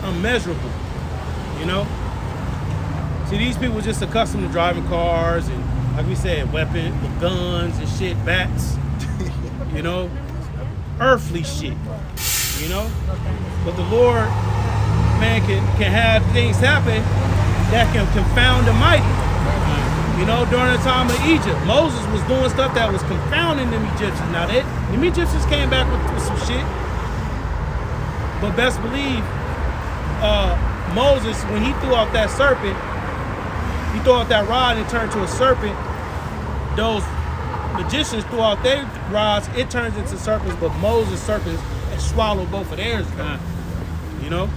unmeasurable. You know. See, these people just accustomed to driving cars and, like we said, weapons, guns and shit, bats, you know, earthly shit, you know. But the Lord, man, can have things happen that can confound the mighty. You know, during the time of Egypt, Moses was doing stuff that was confounding them Egyptians. Now, them Egyptians came back with some shit, but best believe Moses, when he threw out that serpent, he threw out that rod and turned to a serpent. Those magicians threw out their rods, it turns into serpents, but Moses' serpents and swallowed both of theirs. You know?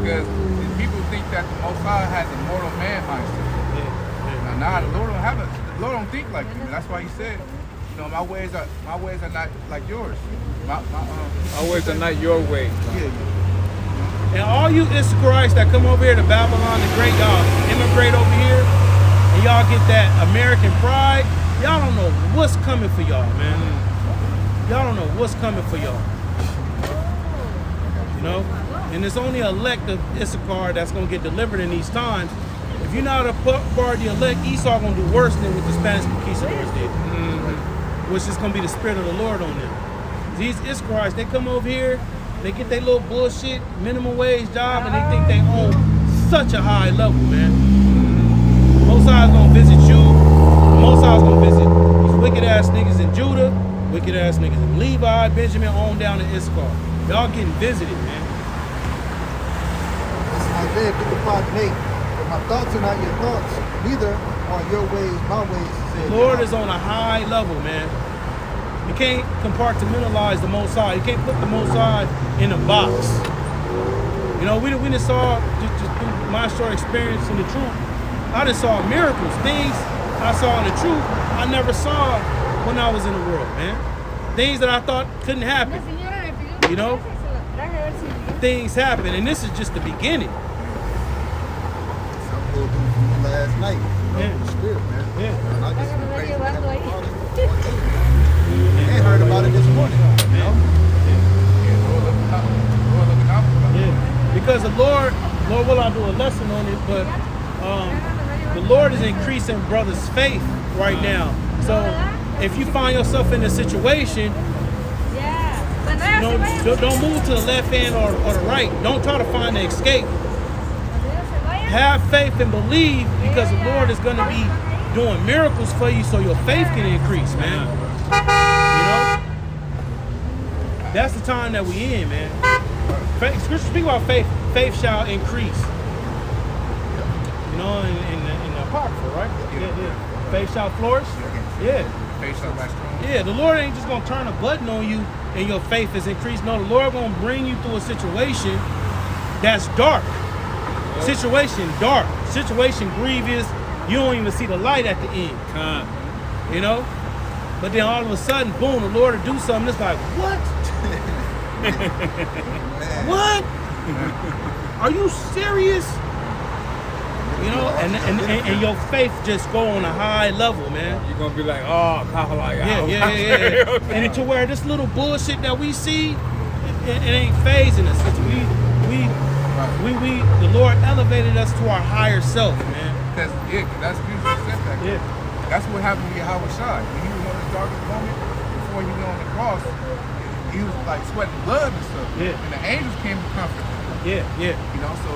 because people think that the Most High has a mortal man mindset. Nah, the Lord don't have it. The Lord don't think like you. That's why He said, you know, my ways are not like yours. My ways are not your ways. Yeah. And all you Issacharites that come over here to Babylon the Great, y'all immigrate over here, and y'all get that American pride. Y'all don't know what's coming for y'all, man. Y'all don't know what's coming for y'all. You know? And there's only an elect of Issachar that's going to get delivered in these times. If you're not a part of the elect, Esau going to do worse than what the Spanish conquistadors did. Which is going to be the spirit of the Lord on them. These Issacharites, they come over here, they get their little bullshit minimum wage job, and they think they own such a high level, man. Most High's gonna visit you. Most High's gonna visit these wicked ass niggas in Judah, wicked ass niggas in Levi, Benjamin, on down to Issachar. Y'all getting visited, man. It's Isaiah 55:8. But my thoughts are not your thoughts, neither are your ways my ways. The Lord is on a high level, man. You can't compartmentalize the Most High. You can't put the Most High in a box. You know, we just saw, just through my short experience in the truth, I just saw miracles, things I saw in the truth I never saw when I was in the world, man. Things that I thought couldn't happen. You know? Things happen, and this is just the beginning. Some pulled through from me last night. You know, the spirit, man. Yeah. And I just been praising and heard about it this morning. You know? Yeah. Because the Lord will I do a lesson on it, but the Lord is increasing brothers' faith right now. So if you find yourself in a situation, don't move to the left hand or the right. Don't try to find the escape. Have faith and believe, because the Lord is going to be doing miracles for you, so your faith can increase, man. You know? That's the time that we in, man. Scripture speak about faith. Faith shall increase. You know, in the Apocrypha, right? Yeah. Faith shall flourish. Yeah. faith shall wax strong. Yeah, the Lord ain't just gonna turn a button on you and your faith is increased. No, the Lord gonna bring you through a situation that's dark. Situation dark. Situation grievous. You don't even see the light at the end. You know? But then all of a sudden, boom, the Lord will do something. It's like, what? What? Are you serious? You know, and your faith just go on a high level, man. You're gonna be like, oh, Papa, like, Yeah. And to where this little bullshit that we see, it ain't phasing us. It's the Lord elevated us to our higher self, man. Because that's beautiful setback. Yeah. That's what happened with Yahweh Shai. When he was on his darkest moment, before he went on the cross, he was like sweating blood and stuff. Yeah. And the angels came to comfort him. Yeah. You know, so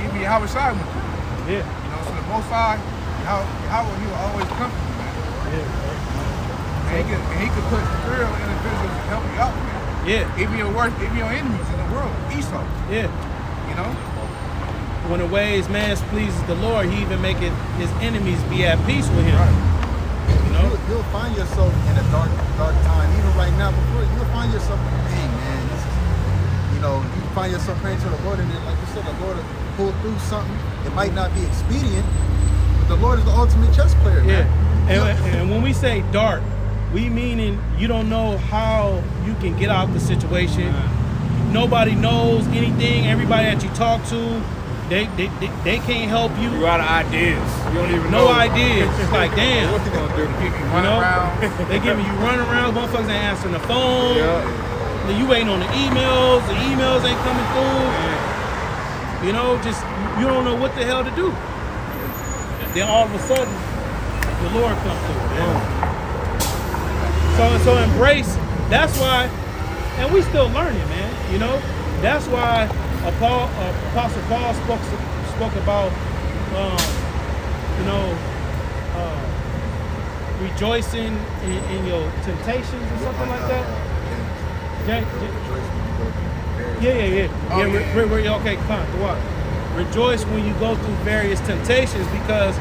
even Yahweh Shai went through it. Yeah. You know, so the Most High, Yahweh, he will always comfort you, man. Yeah. And he could put real individuals to help you out, man. Yeah. Even your worst, even your enemies in the world, Esau. Yeah. You know? When the ways man pleases the Lord, he even maketh his enemies be at peace with him. Right. You know? You'll find yourself in a dark time, even right now. Before you'll find yourself, dang man, this is, you know, you find yourself praying to the Lord, and then, like you said, the Lord will pull through something. It might not be expedient, but the Lord is the ultimate chess player, Yeah. man. And when we say dark, we meaning you don't know how you can get out the situation. Nobody knows anything. Everybody that you talk to, they can't help you. You out of ideas. You don't even No know. ideas. It's like, damn. What you gonna do? Run know? around. They giving you run around, motherfuckers ain't answering the phone. Yeah. Then you waiting on the emails ain't coming through. You know, just you don't know what the hell to do. Then all of a sudden, the Lord comes through, man. So embrace. That's why, and we still learning, man. You know, that's why Apostle Paul spoke about, you know, rejoicing in your temptations or something like that. Okay, come on, the water. Rejoice when you go through various temptations because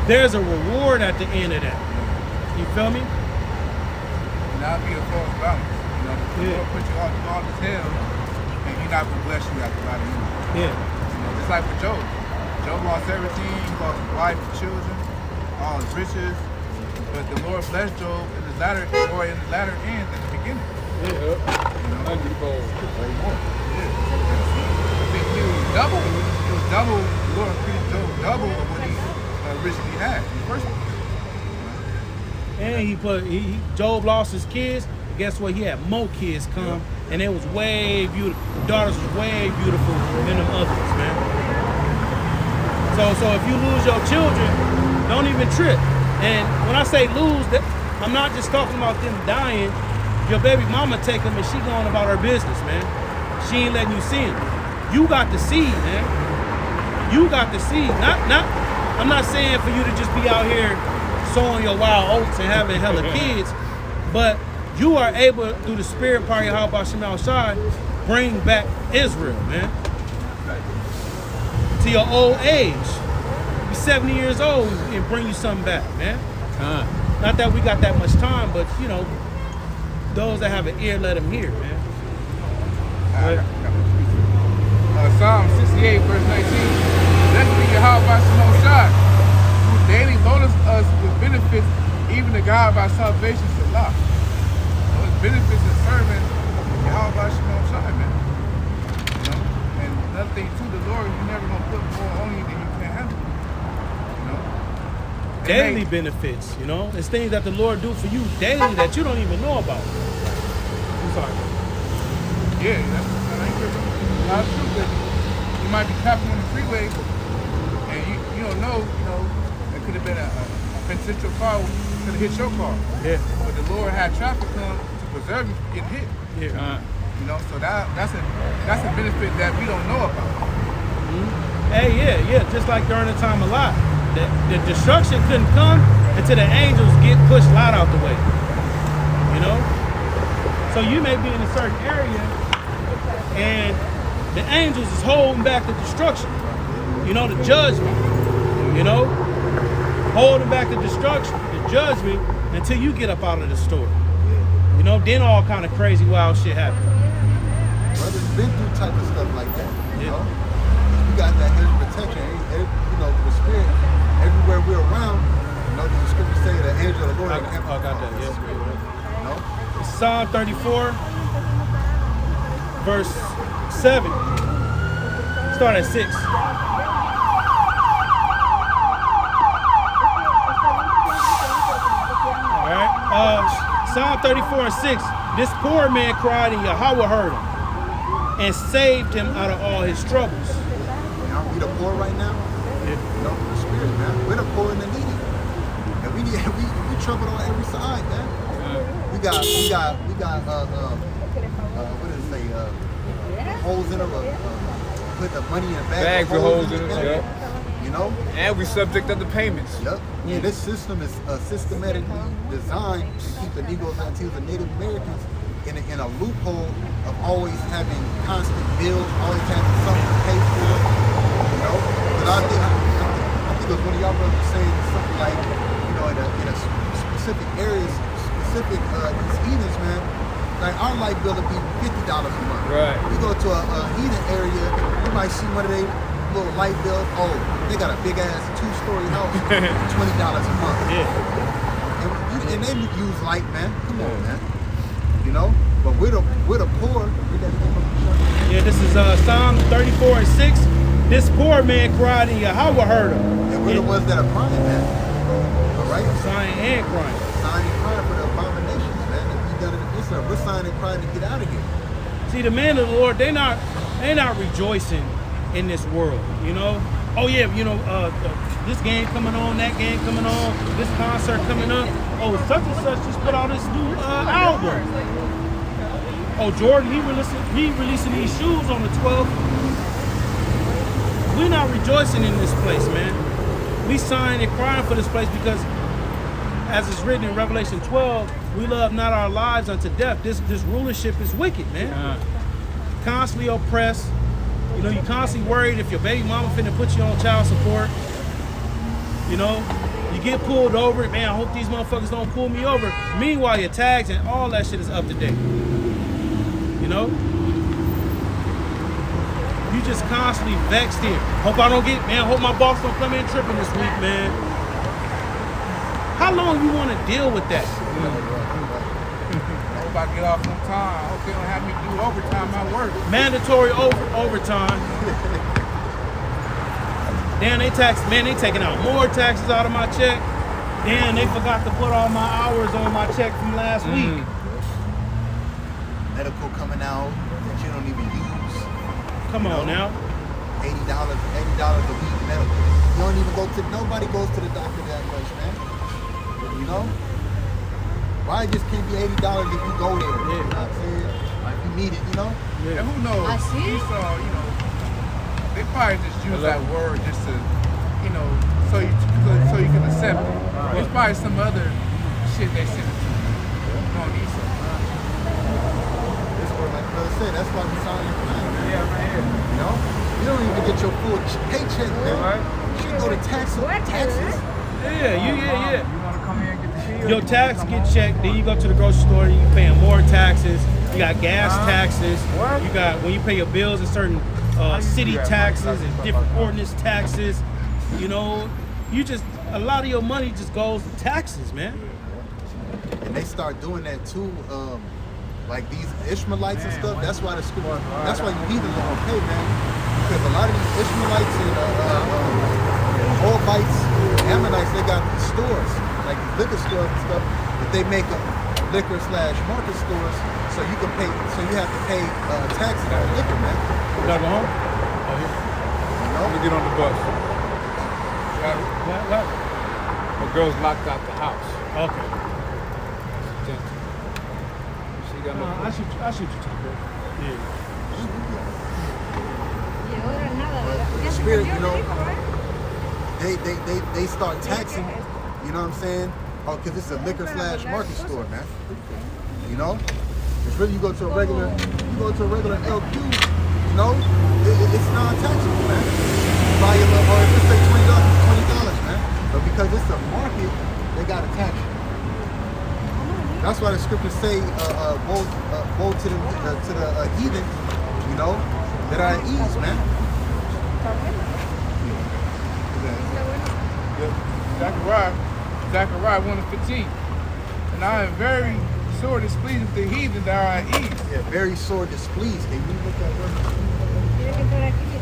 there's a reward at the end of that. You feel me? Not be a false balance. You know, the Lord put you all this hell, and He's not gonna bless you after about a minute. Yeah. You know, just like with Job. Job lost everything. He lost his wife, his children, all his riches. But the Lord blessed Job in the latter end than the beginning. Yeah. Hundredfold. Way more. Yeah. It was double. It was double. The Lord increased Job double of what he originally had in the first place. And Job lost his kids. Guess what? He had more kids come, and it was way beautiful. The daughters was way beautiful than them others, man. So if you lose your children, don't even trip. And when I say lose, I'm not just talking about them dying. Your baby mama take them and she going about her business, man. She ain't letting you see them. You got the seed, man. You got the seed. I'm not saying for you to just be out here sowing your wild oats and having hella kids, but you are able, through the spirit part of Yahweh Shemal Shai, bring back Israel, man. To your old age. Be 70 years old and bring you something back, man. Not that we got that much time, but you know, those that have an ear, let them hear, man. Psalm 68, verse 19. Blessed be Yahweh Shemal Shai, who daily loadeth us with benefits, even the God of our salvation, Salah. Those benefits of serving Yahweh Shemal Shai, man. You know? And another thing too, the Lord, you never gonna put more on you than you can handle. You know? Daily benefits, you know? It's things that the Lord do for you daily that you don't even know about. I'm sorry. Yeah, that's a lot of truth. That you might be tapping on the freeway and you don't know, you know, it could have been a potential car could have hit your car. Yeah. But the Lord had traffic come to preserve you from getting hit. Yeah. You know, so that's a benefit that we don't know about. Hey, yeah. Just like during the time of Lot. The destruction couldn't come until the angels get pushed Lot out the way. You know? So you may be in a certain area and the angels is holding back the destruction. You know, the judgment. You know? Holding back the destruction, the judgment, until you get up out of the store. You know, then all kind of crazy wild shit happens. Brothers been through type of stuff like that. You Yeah. know, you got that hedge of protection. You know, the spirit everywhere we're around. You know, the scriptures say the angel of the Lord. I got that. Yeah. You know, Psalm 34, verse 7. Start at 6. All right. Psalm 34 and 6. This poor man cried and Yahweh heard him and saved him out of all his troubles. now we the poor right now. You know, the spirit, man. We're the poor and the needy, and we troubled on every side, man. We got what does it say? Holes in it. Put the money in a bag. Bags with holes in it. man. Yep. You know. And we subject of the payments. Yep. And this system is systematically designed to keep the Negroes, Latinos, and Native Americans in a loophole of always having constant bills, always having something to pay for. You know. But I think it was one of y'all brothers saying something like, you know, in a specific areas, specific these heathens, man. Like our light bill would be $50 a month. Right. You go to a heathen area, you might see one of their little light bills. Oh, they got a big ass 2-story house, $20 a month. Yeah. And they use light, man. Come on, man. You know, but we're the poor. Yeah, this is Psalm 34 and 6. This poor man cried and Yahweh heard him. And we're the ones that are crying, man. All right, Sighing and crying. signing and crying for the abominations, man. If we done it this way, we're signing and crying to get out of here. See, the men of the Lord, they not rejoicing in this world, you know. Oh yeah, you know, this game coming on, that game coming on, this concert coming up. Oh, such and such just put out this new album. Oh, Jordan, he releasing these shoes on the 12th. We're not rejoicing in this place, man. We signed and crying for this place because, as it's written in Revelation 12, we love not our lives unto death. This rulership is wicked, man. Constantly oppressed. You know, you constantly worried if your baby mama finna put you on child support. You know, you get pulled over. Man, I hope these motherfuckers don't pull me over. Meanwhile, your tags and all that shit is up to date. You know? You just constantly vexed here. Hope I don't get, man, hope my boss don't come in tripping this week, man. How long you want to deal with that? I hope I get off on time. I hope they don't have me do overtime at work. Mandatory overtime. Then they taking out more taxes out of my check. Then they forgot to put all my hours on my check from last week. Medical coming out that you don't even use. Come on now. $80 a week medical. You don't even nobody goes to the doctor that much, man. You know? Why it just can't be $80 if you go there? You know what I'm saying? Like you need it, you know? And who knows? I see. You saw, you know, they probably just use that word just to, you know, so you can accept it. There's probably some other shit they sent it to you. You don't need something. That's what my brother said. That's why we signed the plan, man. Yeah, right here. You know? You don't even get your full paycheck, man. Right. You should go to taxes. What? Yeah. You want to come here and get the shield? Your tax get checked, then you go to the grocery store and you paying more taxes. You got gas taxes. What? You got, when you pay your bills, and certain city taxes and different ordinance taxes. You know, a lot of your money just goes to taxes, man. And they start doing that too, like these Ishmaelites and stuff. That's why the scripture, that's why you heathens don't pay, man. Because a lot of these Ishmaelites and Moabites, Ammonites, they got stores, like liquor stores and stuff, but they make up liquor/market stores, so you can pay, so you have to pay taxes on liquor, man. You gotta go home? Let me get on the bus. What? The girl's locked out the house. Okay. She got no. I shoot you to the bed. Yeah. Y ahora nada, ¿verdad? The Ya se spirit, cambió, you know, me dijo, ¿eh? they start taxing, you know what I'm saying? Oh, because it's a liquor/market store, man. You know? It's really, you go to a regular LQ, you know, it's non-taxable, man. You buy your little, or if it's say $20, man. But because it's a market, they gotta tax you. That's why the scriptures say, woe to the heathen, you know, that are at ease, man. Zechariah 1:15. And I am very sore displeased with the heathen that are at ease. Yeah, very sore displeased. Can you look that word? Tiene que estar aquí.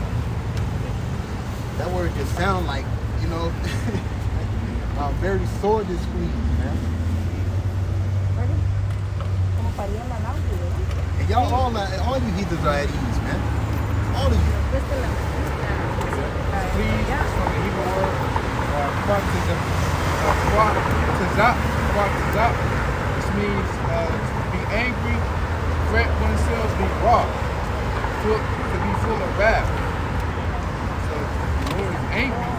That word just sound like, you know, I'm very sore displeased, man. Como paría la náusea, ¿verdad? And y'all all you heathens are at ease, man. All of you. Esta es la Please, ya. from the Hebrew word, quatizah, which means be angry, fret oneself, be wroth, to be full of wrath. So the Lord is angry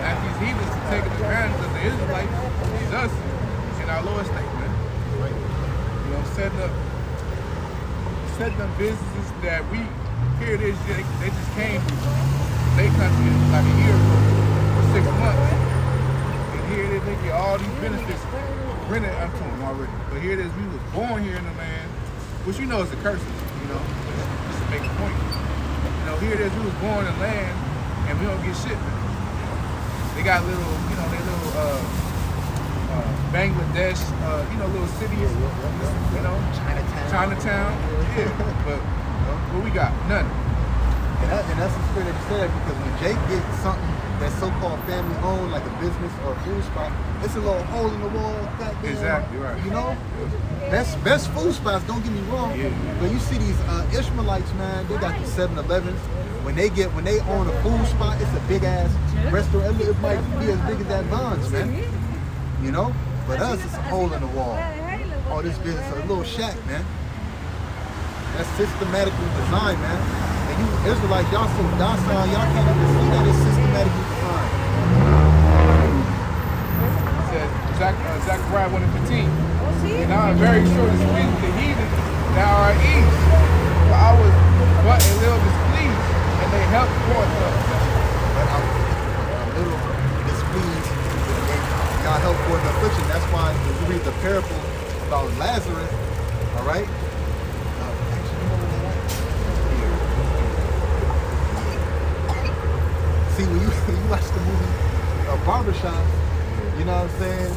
at these heathens for taking advantage of the Israelites, which is us, in our lower state, man. Right. You know, setting up businesses that here it is, they just came from their country like a year or 6 months. And here it is, they get all these benefits rented unto them already. But here it is, we was born here in the land, which you know is a curse, you know, just to make a point. You know, here it is, we was born in land and we don't get shit, man. They got little, you know, they little Bangladesh, you know, little cities, you know, Chinatown, yeah, but what we got? Nothing. And that's the spirit that you said, because when Jake gets something that's so-called family owned, like a business or a food spot, it's a little hole in the wall, goddamn. Exactly right. You know, best food spots. Don't get me wrong, Yeah. but you see these Ishmaelites, man. They got these 7-Elevens. When they own a food spot, it's a big ass restaurant. It might be as big as that Bonds, man. You know, but us, it's a hole in the wall. Oh, this business, a little shack, man. That's systematically designed, man. And you Israelites, y'all so docile, y'all can't even see that it's systematically designed. It says Zechariah 1:15. And I am very sure displeased with the heathen that are at ease. For I was but a little displeased, and they helped forth us. But I'm a little displeased and y'all help for the affliction. That's why when you read the parable about Lazarus, all right? Actually, you know what that is? See, when you watch the movie Barbershop, you know what I'm saying?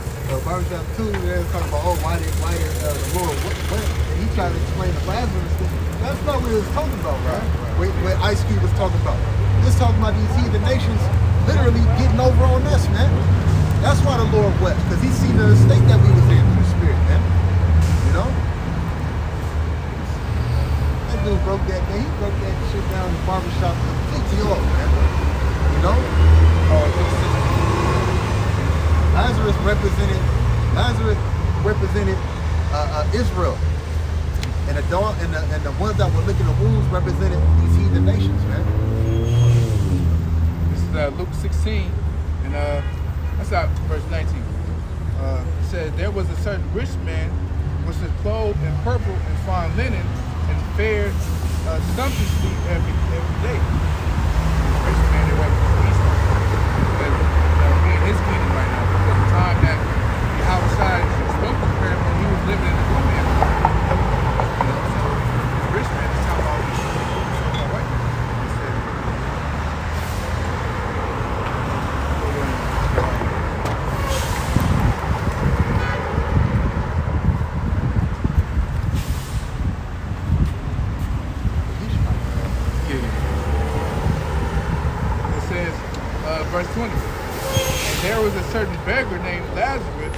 Barbershop 2, they're talking about, oh, why did the Lord, what? And he tried to explain the Lazarus thing. That's not what he was talking about, right? What Ice Cube was talking about. This talking about these heathen nations literally getting over on us, man. That's why the Lord wept, because he seen the state that we was in the spirit, man. You know? That dude broke that, man. He broke that shit down in the barbershop completely off, man. You know? Lazarus represented Israel. And the ones that were licking the wounds represented these heathen nations, man. This is Luke 16, and that's out verse 19. It says, there was a certain rich man which was clothed in purple and fine linen and fared sumptuously every day. This rich man that represents Esau. Because we in his kingdom right now. Because the time that Yahushua spoke to him when he was living in the room there. You know, so this rich man is talking about so-called white man. He said, it says, verse 20, and there was a certain beggar named Lazarus,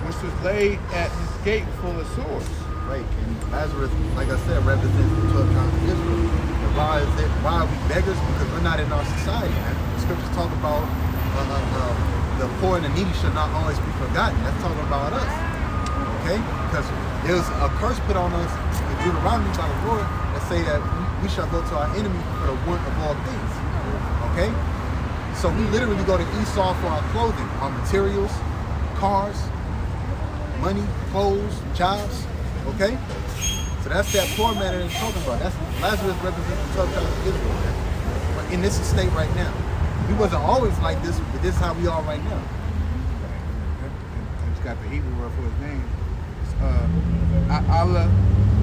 which was laid at his gate full of sores. Right, and Lazarus, like I said, represents the 12 tribes of Israel. And why are we beggars? Because we're not in our society, man. The scriptures talk about the poor and the needy should not always be forgotten. That's talking about us, okay? Because there's a curse put on us in Deuteronomy by the Lord that say that we shall go to our enemy for the want of all things, okay? So we literally go to Esau for our clothing, our materials, cars, money, clothes, jobs, okay? So that's that poor man that it's talking about. That's Lazarus represents the 12 tribes of Israel, man. But in this state right now. We wasn't always like this, but this is how we are right now. got the Hebrew word for his name. It's, Allah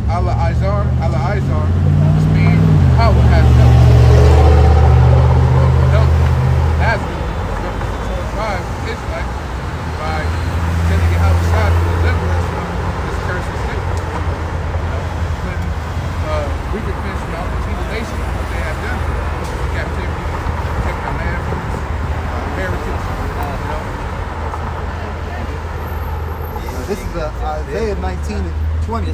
Izar, which means power has help. Help has been represented the 12 tribes of Israelites by sending Yahweh Shai to deliver us from this cursed state. Putting recompense from all the nations what they have done to us, which is captivity, taking our land from us, heritage, This is Isaiah 19 and 20.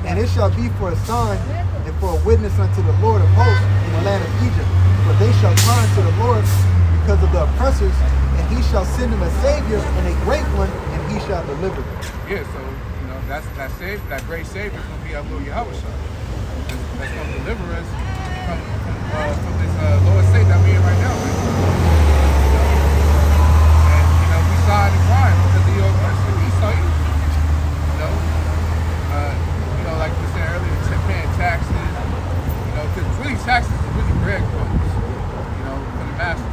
And it shall be for a sign and for a witness unto the Lord of hosts in the land of Egypt. For they shall cry unto the Lord because of the oppressors, and he shall send them a Savior and a great one, and he shall deliver them. Yeah, so that's that savior, that great Savior is going to be our Lord Yahweh Shai. That's going to deliver us from this lower state that we're in right now, man. And we saw it in crime because of your oppressor Esau. Like we said earlier, paying taxes, because really taxes is really breadcrumbs, for the master,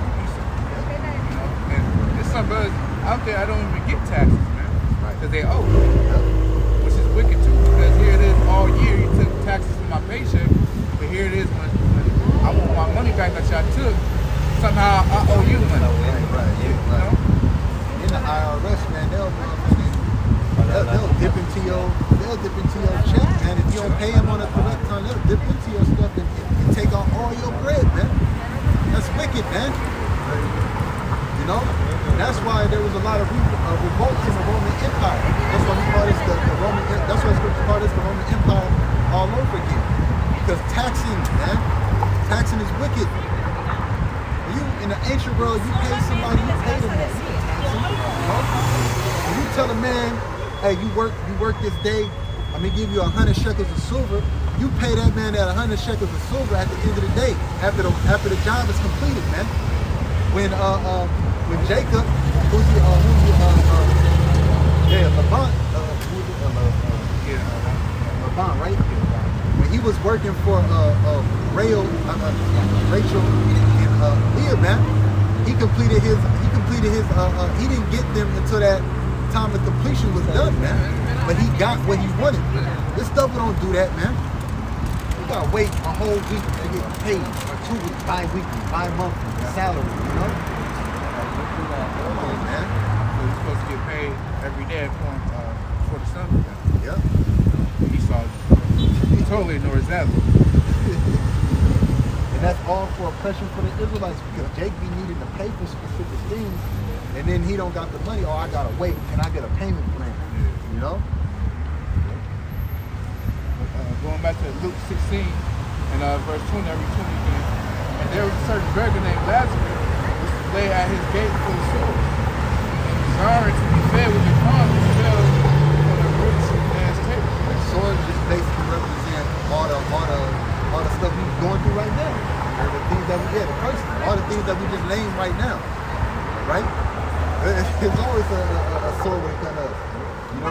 and there's some brothers out there I don't even get taxes, man, because they owe, which is wicked too, because here it is all year you took taxes from my paycheck, but here it is when I want my money back that y'all took, somehow I owe you money. Right. In the IRS, man, they'll dip into your check, man. If you don't pay them on the correct time, they'll dip into your stuff and take out all your bread, man. That's wicked, man. And that's why there was a lot of revolts in the Roman Empire. That's why we call this the Roman. That's why Scripture call this the Roman Empire all over again. Because taxing, man, taxing is wicked. When you in the ancient world, you pay somebody, you pay them. When you tell a man, hey, you work this day, I'm gonna give you 100 shekels of silver. You pay that man that 100 shekels of silver at the end of the day, after the job is completed, man. When Jacob, Laban, right? When he was working for Rachel and Leah, man, he completed his he didn't get them until that time of completion was done, man. But he got what he wanted. This stuff don't do that, man. You gotta wait a whole week to get paid, or 2 weeks, bi-weekly, bi-monthly salary, Come on, man. So you're supposed to get paid every day before the sun comes down. Yep. He totally ignores that. And that's all for oppression for the Israelites, because Jake be needing to pay for specific things, and then he don't got the money. Oh, I gotta wait. Can I get a payment plan? Going back to Luke 16 and verse 20, I read 20 again. And there was a certain beggar named Lazarus, which lay at his gate full of sores, and desiring to be fed with the crumbs which fell on the rich man's table. And swords just basically represent all the stuff we're going through right now. The things that the person, all the things that we just named right now, right? It's always a sword when it comes up,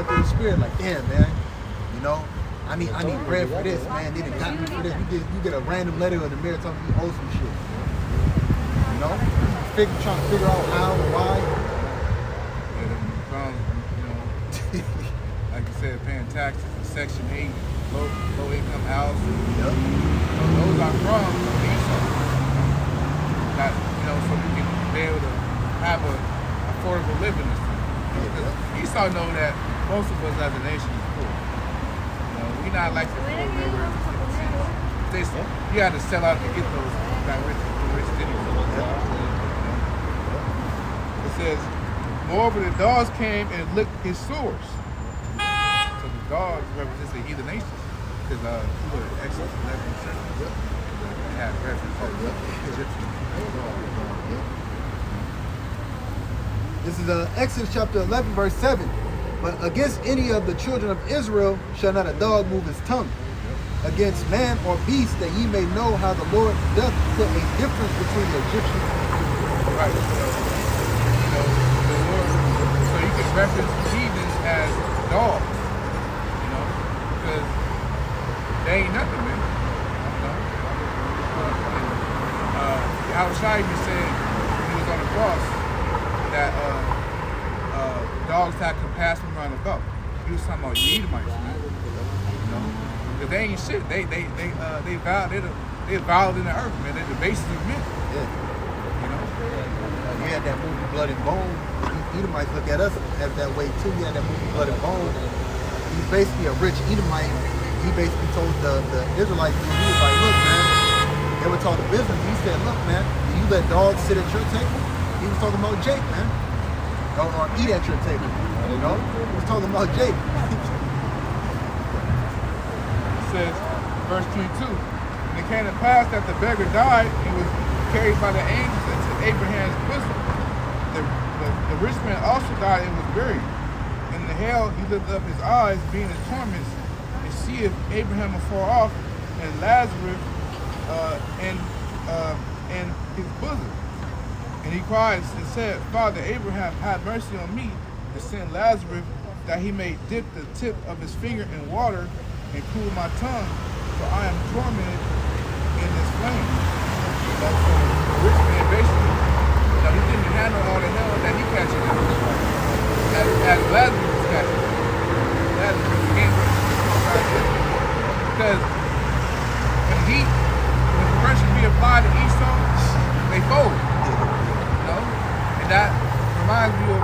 through the spirit. Like, damn, man, I need bread for this, man. They done got me for this. You get a random letter in the mail telling you owe some shit. Trying to figure out how and why. Like you said, paying taxes in Section 8, low income houses. Yep. Those are crumbs from Esau. That, so we can be able to have a affordable living and stuff. Esau know that most of us as a nation is poor. We're not like the poor cities. You had to sell out to get those rich cities. It says, moreover, the dogs came and licked his sores. So the dogs represents the heathen nations. Because Exodus 11 had reference to Egyptian. This is Exodus chapter 11, verse 7. But against any of the children of Israel shall not a dog move his tongue. Against man or beast, that ye may know how the Lord doth put a difference between the Egyptians and the Hebrews. Right. The Lord, so you can reference heathens as dogs. Because they ain't nothing, man. Yahweh Shai even said when he was on the cross that dogs had compassion around about. He was talking about the Edomites, man. You know, because they ain't shit. They violent in the earth, man. They're the basis of men. Yeah. You know. You had that movie Blood and Bone. Edomites look at us as that way too. You had that movie Blood and Bone. He's basically a rich Edomite. He basically told the Israelites, he was like, look, man, they were talking business. He said, look, man, do you let dogs sit at your table? He was talking about Jake, man. Or eat at your table. You know? He was talking about Jake. It says, verse 22, and it came to pass that the beggar died and was carried by the angels into Abraham's bosom. The rich man also died and was buried. In the hell he lifted up his eyes, being in torments, and seeth Abraham afar off, and Lazarus in his bosom. And he cried and said, Father Abraham, have mercy on me, and send Lazarus, that he may dip the tip of his finger in water and cool my tongue, for I am tormented in this flame. So the rich man basically, he didn't handle all the hell that he catching as Lazarus was catching. Lazarus became because when the pressure be applied to Esau, they fold. You know? And that reminds me of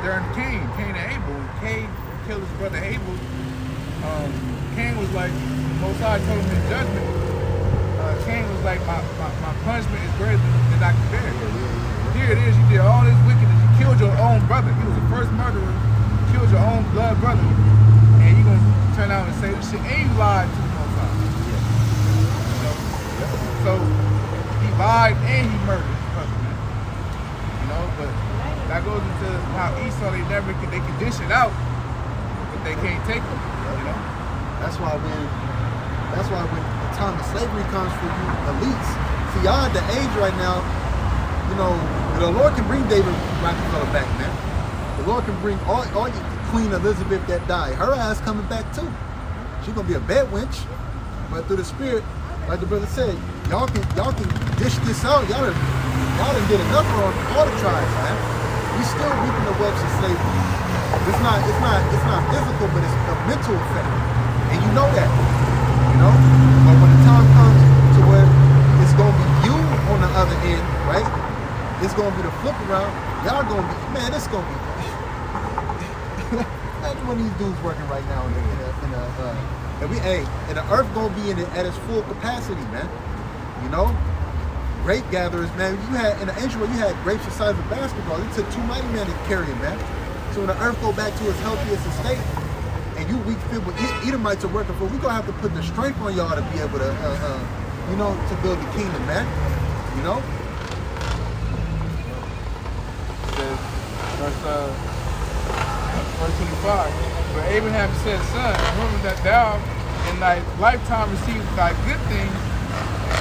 during Cain and Abel. When Cain killed his brother Abel, Cain was like, Most High told him in judgment, Cain was like, my punishment is greater than I can bear. Here it is, you did all this wickedness, you killed your own brother. He was the first murderer, you killed your own blood brother, and you gonna turn out and say this shit, and you lied to the Most High. You know? So he lied and he murdered his brother, man. You know, but that goes into how Esau, they can dish it out, but they can't take it, you know? That's why when the time of slavery comes for you elites, see, y'all at the age right now, you know, the Lord can bring David Rockefeller back, man. The Lord can bring all Queen Elizabeth that died. Her ass coming back too. She's gonna be a bad wench, but through the Spirit, like the brother said, y'all can dish this out. Y'all done did enough on all the tribes, man. We still reaping the webs of slavery. It's not physical, but it's a mental effect, and you know that, you know. But when the time comes to where it's gonna be you on the other end, right? It's gonna be the flip around. Y'all gonna be, man. It's gonna be. Imagine when these dudes working right now and the earth gonna be at its full capacity, man. You know, grape gatherers, man. You had in the ancient world, you had grapes the size of basketball. It took 2 mighty men to carry it, man. So when the earth go back to its healthiest state, and you weak people, Edomites are working for, we gonna have to put the strength on y'all to be able to, you know, to build the kingdom, man. You know. Verse 25. But Abraham said, Son, remember that thou in thy lifetime received thy good things,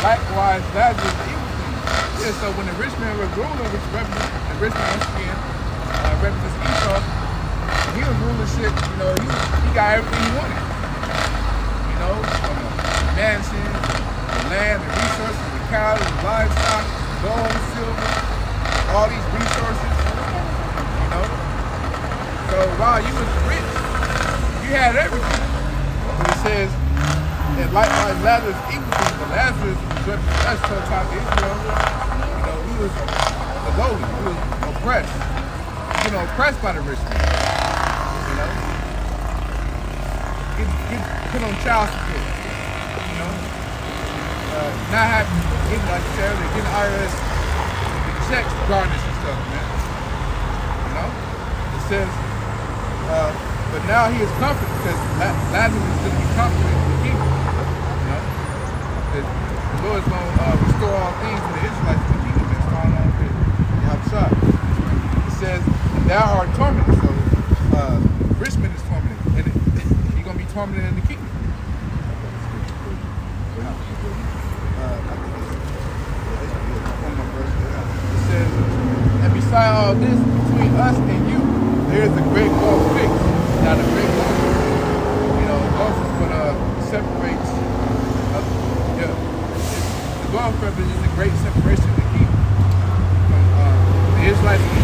likewise Lazarus evil things. Yeah, so when the rich man was ruling, which represents the rich man once again represents Esau, he was ruling shit, you know, he got everything he wanted. You know, from the mansion, the land, the resources, the cows, the livestock, gold, silver, all these resources. So while you was rich, you had everything. But it says, and likewise Lazarus equal things, but Lazarus was us to the top of Israel. You know, he was the lowly, he was oppressed. You know, oppressed by the rich man. You know? Get put on child support. You know? Not having, getting like you said earlier, getting IRS the checks, garnish and stuff, man. You know? It says, but now he is comforted because Lazarus is going to be comforted in the kingdom. You know, the Lord is going to restore all things to the Israelites in the kingdom that's going on with Yahushua. It says, "Thou art tormented." So, rich man is tormented, and he's going to be tormented in the kingdom. It says, "And beside all this, between us and you, there is a great gulf fixed." Now the great gulf, you know, gulf is what separates. The gulf represents the great separation of the kingdom from the Israelites and the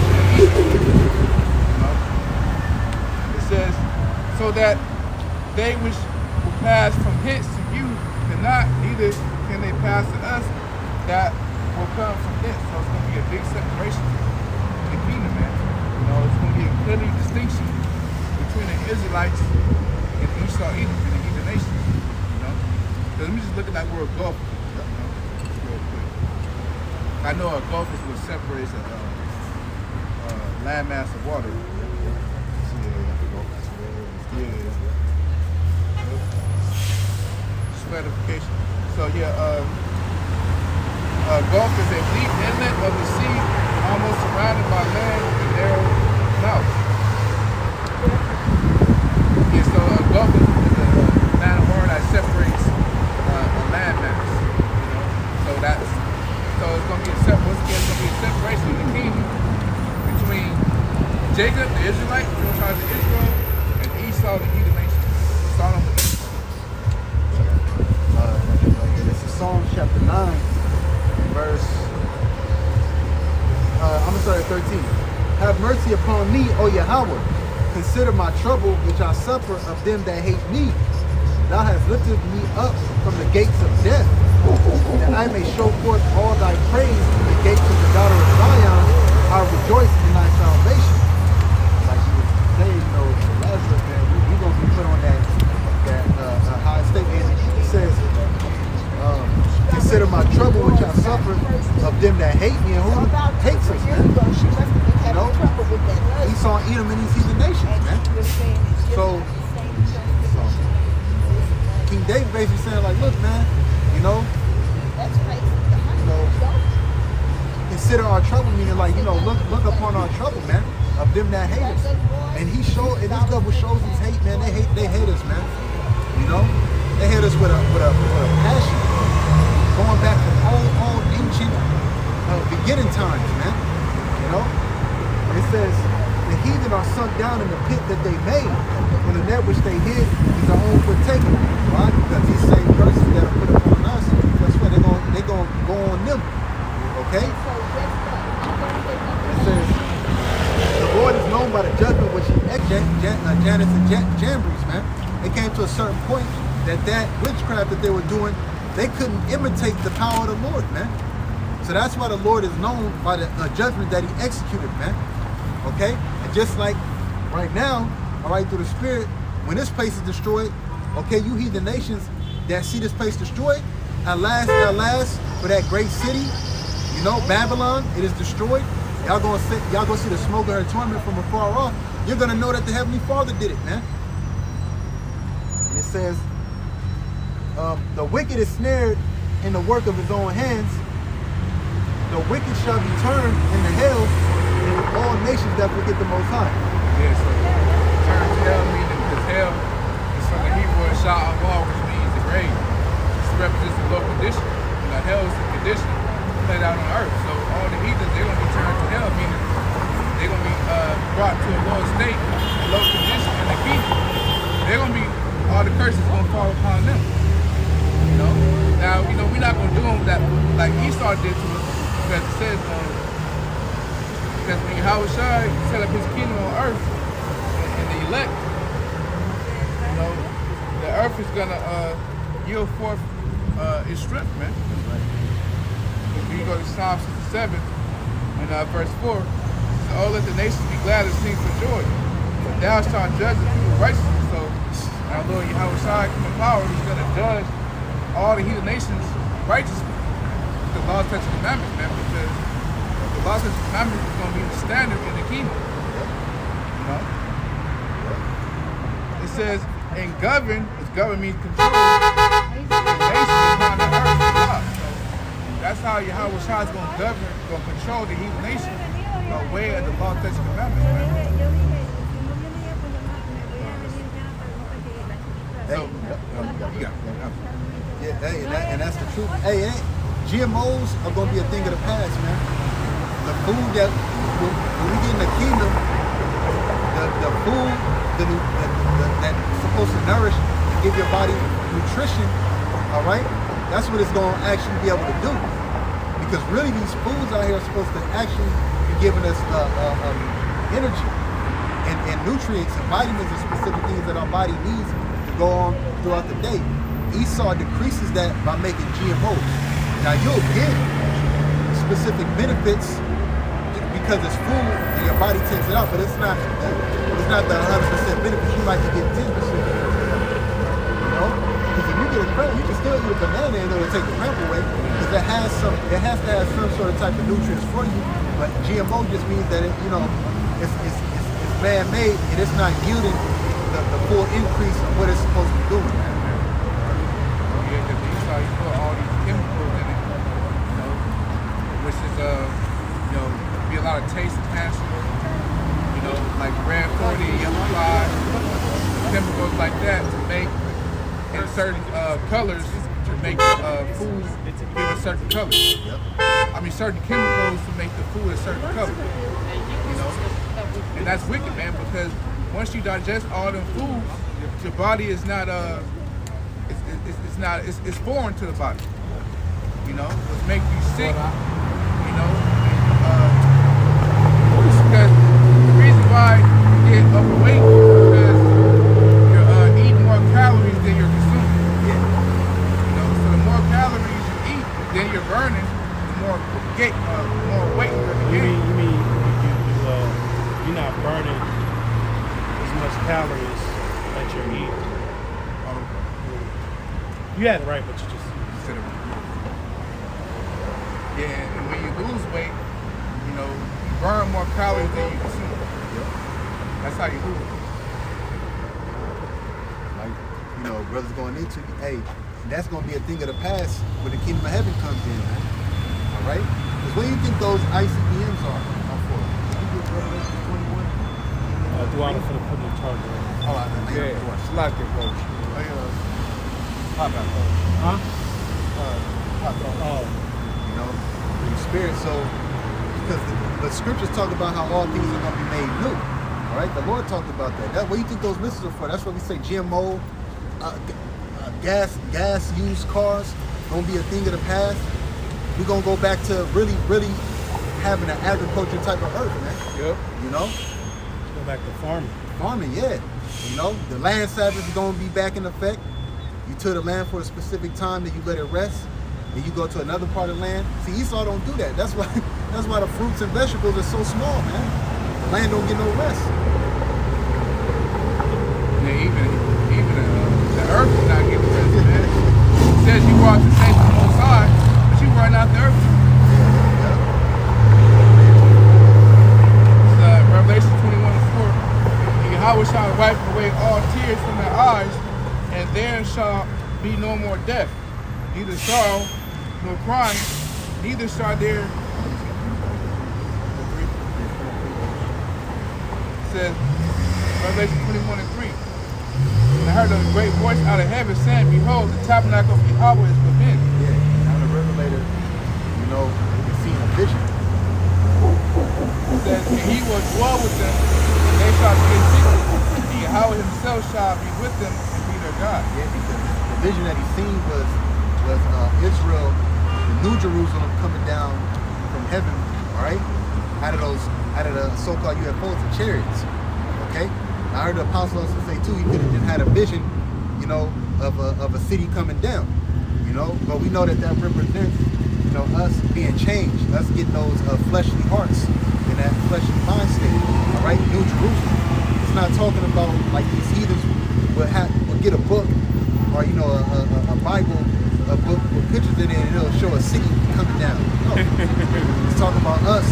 East. You know, so that they which will pass from hence to you cannot, neither can they pass to us that will come from this. So it's going to be a big separation in the kingdom, man. You know, it's going to be a clear distinction between the Israelites and Esau, Edom, and the heathen nations. You know, because let me just look at that word Gulf. You know, just real quick. I know a Gulf is what separates a landmass of water. Stratification. So yeah, Gulf is a deep inlet of the sea, almost surrounded by land with narrow mouth. Yeah, so Gulf is a man of word that separates a landmass. You know, so it's gonna be once again it's gonna be a separation in the kingdom between Jacob, the Israelite, the tribes of Israel, and Esau, the heathen nation. Sodom and This is Psalm chapter 9, verse, I'm gonna start at 13. Have mercy upon me, O Yahweh. Consider my trouble which I suffer of them that hate me. Thou hast lifted me up from the gates of death, that I may show forth all thy praise in the gates of the daughter of Zion. I rejoice in thy salvation. Like you would say, you know, Lazarus, man, we're going to be put on that high state. And it says, consider my trouble which I suffer of them that hate me. And who hates us, man? You know? Esau, Edom, and these heathen nations, man. So King David basically saying, like, look, man, you know, consider our trouble, meaning, like, you know, look upon our trouble, man, of them that hate us. And he showed, and this devil shows his hate, man. They hate us, man. You know, they hate us with a passion, going back to all ancient beginning times, man. You know, it says the heathen are sunk down in the pit that they made, and the net which they hid is their own partaker. Why? Because these same persons that are put upon us, that's why they gonna go on them. Okay? It says the Lord is known by the judgment which he Janus and Jambres, man. It came to a certain point that witchcraft that they were doing, they couldn't imitate the power of the Lord, man. So that's why the Lord is known by the judgment that he executed, man. Okay? And just like right now, all right, through the Spirit, when this place is destroyed, okay, you heathen nations that see this place destroyed, at last, for that great city, you know, Babylon, it is destroyed. Y'all gonna see the smoke of her torment from afar off. You're gonna know that the Heavenly Father did it, man. And it says, the wicked is snared in the work of his own hands. The wicked shall be turned into hell, and all nations that forget the Most High. yeah, so turn to hell meaning because hell is from the Hebrew word sha'avar, which means the grave. This represents the low condition. You know, hell is the condition played out on earth. So all the heathens, they're gonna be turned to hell, meaning they're gonna be brought to a low state, a low condition in the kingdom. They're gonna be, all the curses gonna fall upon them. You know? Now, you know, we're not gonna do them that like Esau did to us, because it says, because when Yahweh Shai set up his kingdom on earth and the elect, you know, the earth is gonna yield forth its strength, man. When you go to Psalm 67 and verse 4, it says, oh, let the nations be glad and sing for joy. For thou shalt judge the people righteously. So our Lord Yahweh Shai, in power, is gonna judge all the heathen nations righteously. The law, statutes, and commandments, man, because the law, statutes, and commandments is going to be the standard in the kingdom. You know? It says, and govern, because govern means control, the nation upon the earth is God. So that's how Yahweh Shai is going to govern, going to control the heathen nation by way of the law, statutes, and commandments, man. So, you got it. Yeah, hey, and that's the truth. Hey, GMOs are gonna be a thing of the past, man. The food that when we get in the kingdom, the food that's supposed to nourish and give your body nutrition, all right, that's what it's gonna actually be able to do. Because really, these foods out here are supposed to actually be giving us energy and nutrients and vitamins and specific things that our body needs to go on throughout the day. Esau decreases that by making GMOs. Now you'll get specific benefits because it's food and your body takes it out, but it's not the 100% benefits. You might get 10%. You know, because if you get a cramp, you can still eat a banana and it'll take the cramp away because it has to have some sort of type of nutrients for you. But GMO just means that it's man-made and it's not yielding the full increase of what it's supposed to be doing. Yeah, because Esau, you put all these chemicals in it, which is be a lot of taste enhancers, like red 40, yellow 5, chemicals like that to make in certain colors to make food give a certain color. I mean, certain chemicals to make the food a certain color. And that's wicked, man, because once you digest all them foods, your body is not it's foreign to the body. Which make you sick. Because the reason why you get overweight is because you're eating more calories than you're consuming. So the more calories you eat, than you're burning, the more weight you're gaining. You mean you're not burning as much calories that you're eating. You had it right, but you just Consider it. Yeah, and when you lose weight, you burn more calories than you consume. That's how you lose it. Like, brothers going into, hey, that's going to be a thing of the past when the kingdom of heaven comes in, man. All right? Because what do you think those ICBMs are for? You get Revelation 21? do I for the put the charger on. Oh, I think Yeah, slap it, bro. pop out. Huh? Pop out. Oh. In the spirit. So, because the scriptures talk about how all things are going to be made new. All right? The Lord talked about that. What do you think those missiles are for? That's what we say GMO, gas used cars going to be a thing of the past. We're going to go back to really, really having an agriculture type of earth, man. Yep. Go back to farming. Farming, yeah. The land Sabbath is going to be back in effect. You till the land for a specific time, then you let it rest, then you go to another part of the land. See, Esau don't do that. That's why the fruits and vegetables are so small, man. The land don't get no rest. Yeah, even the earth is not getting rest, man. It says you walk the face of the Most High, but you run out the earth. It's Revelation 21:4. Yahweh shall wipe away all tears from their eyes, and there shall be no more death, neither sorrow nor crying, neither shall there. It says, Revelation 21:3. And I heard a great voice out of heaven saying, behold, the tabernacle of Yahweh is within. Yeah, I'm the revelator, we're seeing a vision. It says, and he will dwell with them, and they shall be his people, and Yahweh himself shall be with them and be their God. Yeah, because the vision that he seen was Israel, the New Jerusalem coming down from heaven, all right? Out of the so-called UFOs and chariots, okay? I heard the apostle also say too, he could have just had a vision, of a city coming down, but we know that represents, us being changed, us getting those fleshly hearts and that fleshly mind state, all right? New Jerusalem. It's not talking about like these heathens will get a book or a Bible, a book with pictures in it, and it'll show a city coming down. No, it's talking about us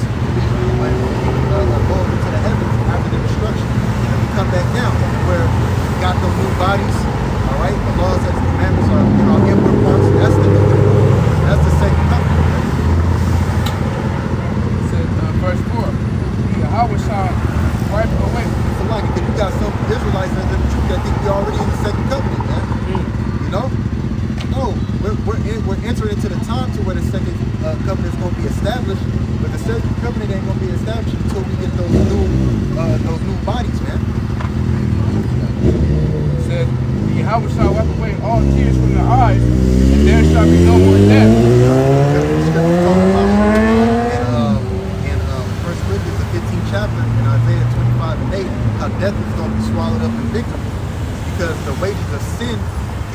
when we go over to the heavens after the destruction, and we come back down where we got those new bodies. All right, the laws and the commandments are in our inward parts. That's the new Jerusalem. That's the second coming. It says, verse 4, Yahweh shall wipe away. So like, because you got some Israelites that think we already in the second covenant, man. No, we're entering into the time to where the second covenant is going to be established, but the second covenant ain't going to be established until we get those new bodies, man. It says, Yahweh shall wipe away all tears from their eyes, and there shall be no more death. In 1 Corinthians, the 15th chapter, in Isaiah 25:8, how death is going to be swallowed up in victory, because the wages of sin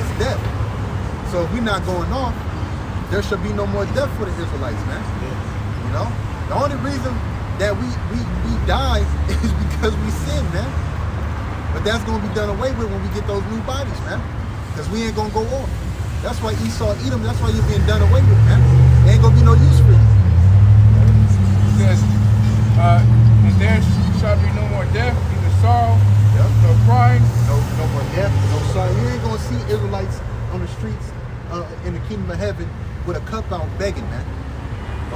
is death. So if we're not going off, there should be no more death for the Israelites, man. You know, the only reason that we die is because we sin, man. But that's going to be done away with when we get those new bodies, man. Because we ain't going to go off. That's why Esau, Edom, that's why you're being done away with, man. There ain't going to be no use for you. It says, and there shall be no more death, neither sorrow, no crying. No more death, no sorrow. You ain't going to see Israelites on the streets in the kingdom of heaven with a cup out begging, man.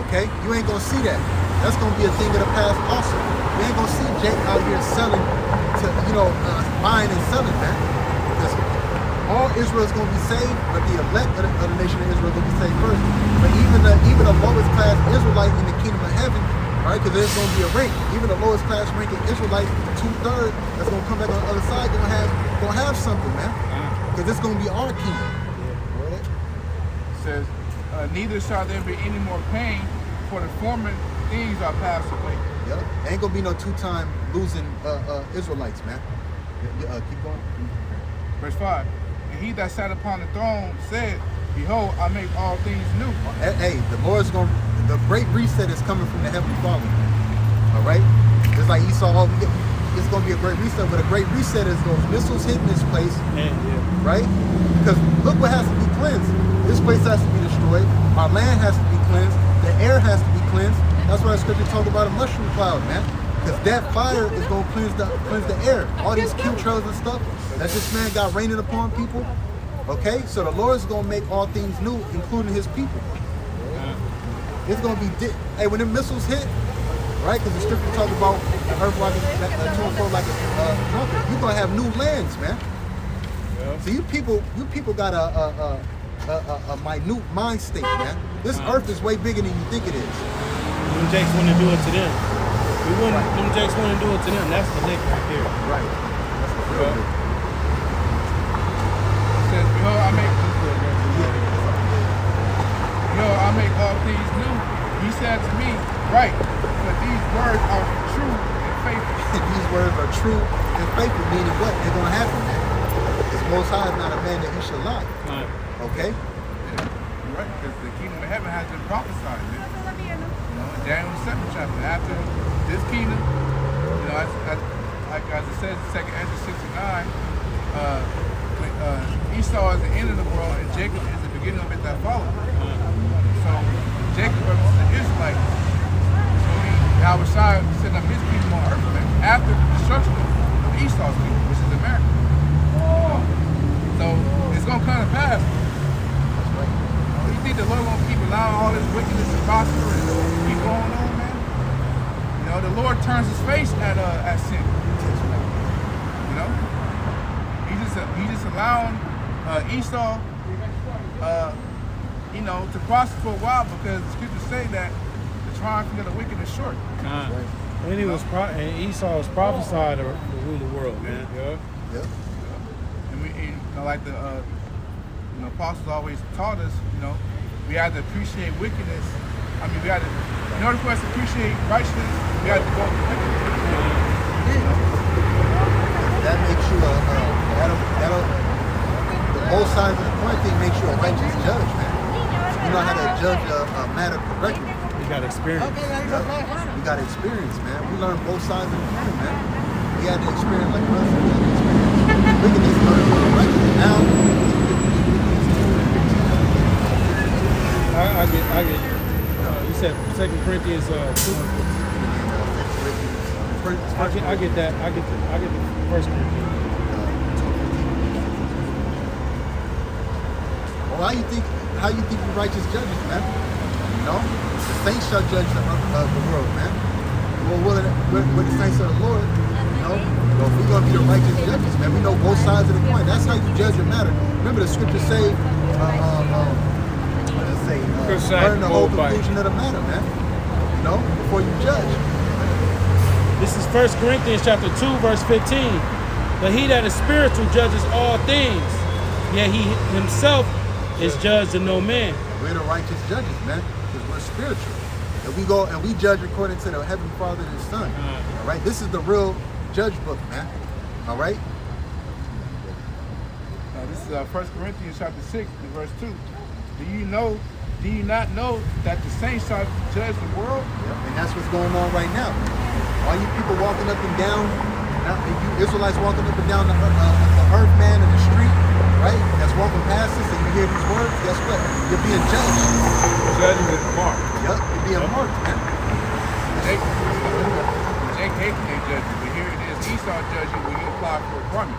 Okay? You ain't going to see that. That's going to be a thing of the past also. You ain't going to see Jake out here selling to, buying and selling, man. Because all Israel is going to be saved, but the elect of the nation of Israel is going to be saved first. But even the lowest class Israelite in the kingdom of heaven, right? Because there's going to be a rank. Even the lowest class ranking Israelite, 2/3, that's going to come back on the other side, going to have something, man. Because it's going to be our kingdom. It says, neither shall there be any more pain, for the former things are passed away. Yep. Ain't gonna be no two-time losing Israelites, man. Keep going. Verse 5. And he that sat upon the throne said, Behold, I make all things new. Hey, the great reset is coming from the Heavenly Father. All right? Just like Esau, it's gonna be a great reset, but a great reset is those missiles hitting this place, right? Because look what has to be cleansed. This place has to be destroyed. Our land has to be cleansed. The air has to be cleansed. That's why the scripture talk about a mushroom cloud, man. Because that fire is going to cleanse the air. All these chemtrails and stuff that this man got raining upon people. Okay? So the Lord is going to make all things new, including his people. It's going to be... Hey, when the missiles hit, right? Because the scripture talk about the earth like to and fro like a trumpet. You're going to have new lands, man. So you people got a minute mind state, man. This earth is way bigger than you think it is. Them Jakes want to do it to them. Them Jakes want to do it to them. That's the lick right there. Right. That's the real big. It says, Behold, I make all things new. He said to me, Right, but these words are true and faithful. These words are true and faithful, meaning what? They're going to happen, man. Because Most High is not a man that he should lie. Okay? You're right, because the kingdom of heaven has been prophesied. In Daniel 7th chapter, after this kingdom, as it says in 2nd Ezra 69, Esau is the end of the world and Jacob is the beginning of it that follows. So Jacob represents the Israelites. So Yahweh Shai set up his kingdom on earth, man, after the destruction of Esau's kingdom, which is America. So it's going to come to pass. You think the Lord won't keep allowing all this wickedness to prosper and keep going on, man? The Lord turns his face at sin. He just allowing Esau, to prosper for a while because the scriptures say that the triumph of the wicked is short. And Esau was prophesied to rule the world, man. Yeah. And like the apostles always taught us, we have to appreciate wickedness. In order for us to appreciate righteousness, we have to go through wickedness. That makes you the both sides of the coin thing makes you a righteous judge, man. You know how to judge a matter correctly. You got experience. We got experience, man. We learned both sides of the coin, man. We had the experience like us. We had the experience. Wickedness is righteous. Now, I get. You said 2 Corinthians 2. I get that. I get the 1 Corinthians. Well, how you think you righteous judges, man? The saints shall judge the world, man. Well, we're the saints of the Lord, Well, we're gonna be the righteous judges, man. We know both sides of the coin. That's how you judge a matter. Remember the scriptures say, learn the whole conclusion of the matter, man. Before you judge. This is 1 Corinthians chapter 2, verse 15. But he that is spiritual judges all things, yet he himself is judged of no man. We're the righteous judges, man, because we're spiritual. And we go and we judge according to the Heavenly Father and His Son. All right? This is the real judge book, man. All right. This is 1 Corinthians chapter 6, and verse 2. Do you not know that the saints shall judge the world? Yep. And that's what's going on right now. All you people walking up and down, you Israelites walking up and down the earth, man, in the street, right? That's walking past us, and you hear these words. Guess what? You're being judged. Judgment mark. Yep. You're being marked, man. Jake can't judge you, but here it is. Esau judge you when you apply for a permit.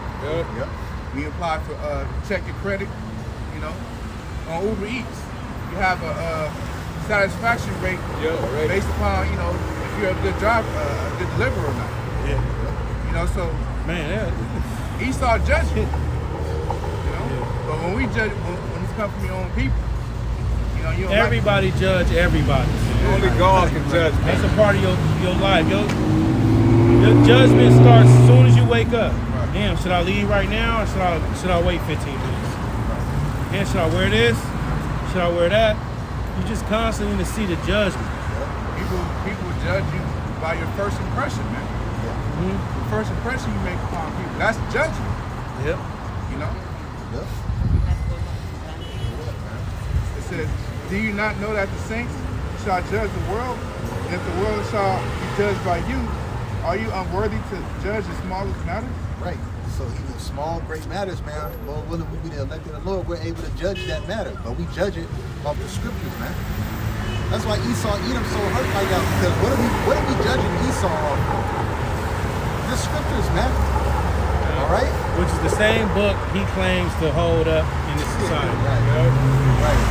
Yep. When you apply for check your credit, you know, on Uber Eats. You have a satisfaction rate based upon, you know, if you're a good driver, a good deliverer or not. Yeah. You know, so Man, Esau judge you. You know, but when we judge, when it's come from your own people, you know, you don't everybody judge everybody. Only God can judge me. That's a part of your life. Your judgment starts as soon as you wake up. Damn, should I leave right now or should I wait 15 minutes? Damn, should I wear this? Should I wear that? You just constantly to see the judgment. People judge you by your first impression, man. The first impression you make upon people, that's judgment. Yep. You know? Yep. It says, do you not know that the saints shall judge the world? And if the world shall be judged by you, are you unworthy to judge the smallest matters? Right. So even small, great matters, man. Lord willing, we be the elected of the Lord. We're able to judge that matter, but we judge it off the scriptures, man. That's why Esau, Edom, so hurt right now, because what are we judging Esau off of? The scriptures, man. All right. Which is the same book he claims to hold up in this society. Right. Right.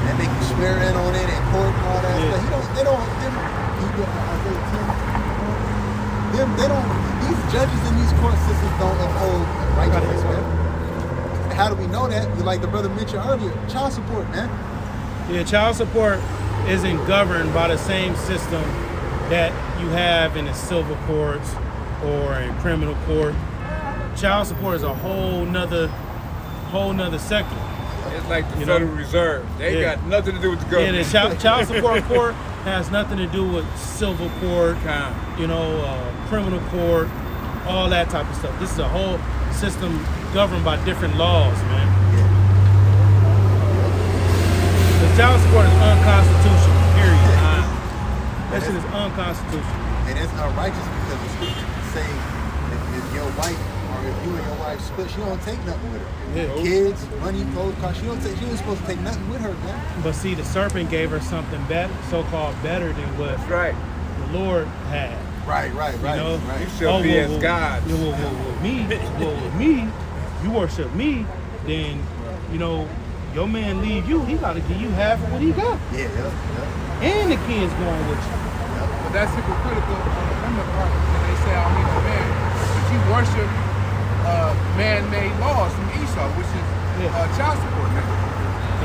And they can swear in on it and court and all that stuff. They don't. These judges in these court systems don't uphold righteousness, man. How do we know that? Like the brother mentioned earlier, child support, man. Yeah, child support isn't governed by the same system that you have in the civil courts or in criminal court. Child support is a whole nother sector. It's like the Federal Reserve. They got nothing to do with the government. Yeah, the child support court has nothing to do with civil court, criminal court, all that type of stuff. This is a whole system governed by different laws, man. The child support is unconstitutional, period. That shit is unconstitutional. And it's unrighteous because the scriptures say if your wife or if you and your wife split, she don't take nothing with her. Yeah. Kids, money, clothes, cars, she ain't supposed to take nothing with her, man. But see, the serpent gave her something better, so-called better than what the Lord had. Right. You know? You shall be as God. With me, you worship me, then, you know, your man leave you, he got to give you half of what he got. Yeah. And the kids going with you. But that's hypocritical on the women part. And they say, I don't need no man. But you worship man-made laws from Esau, which is child support, man.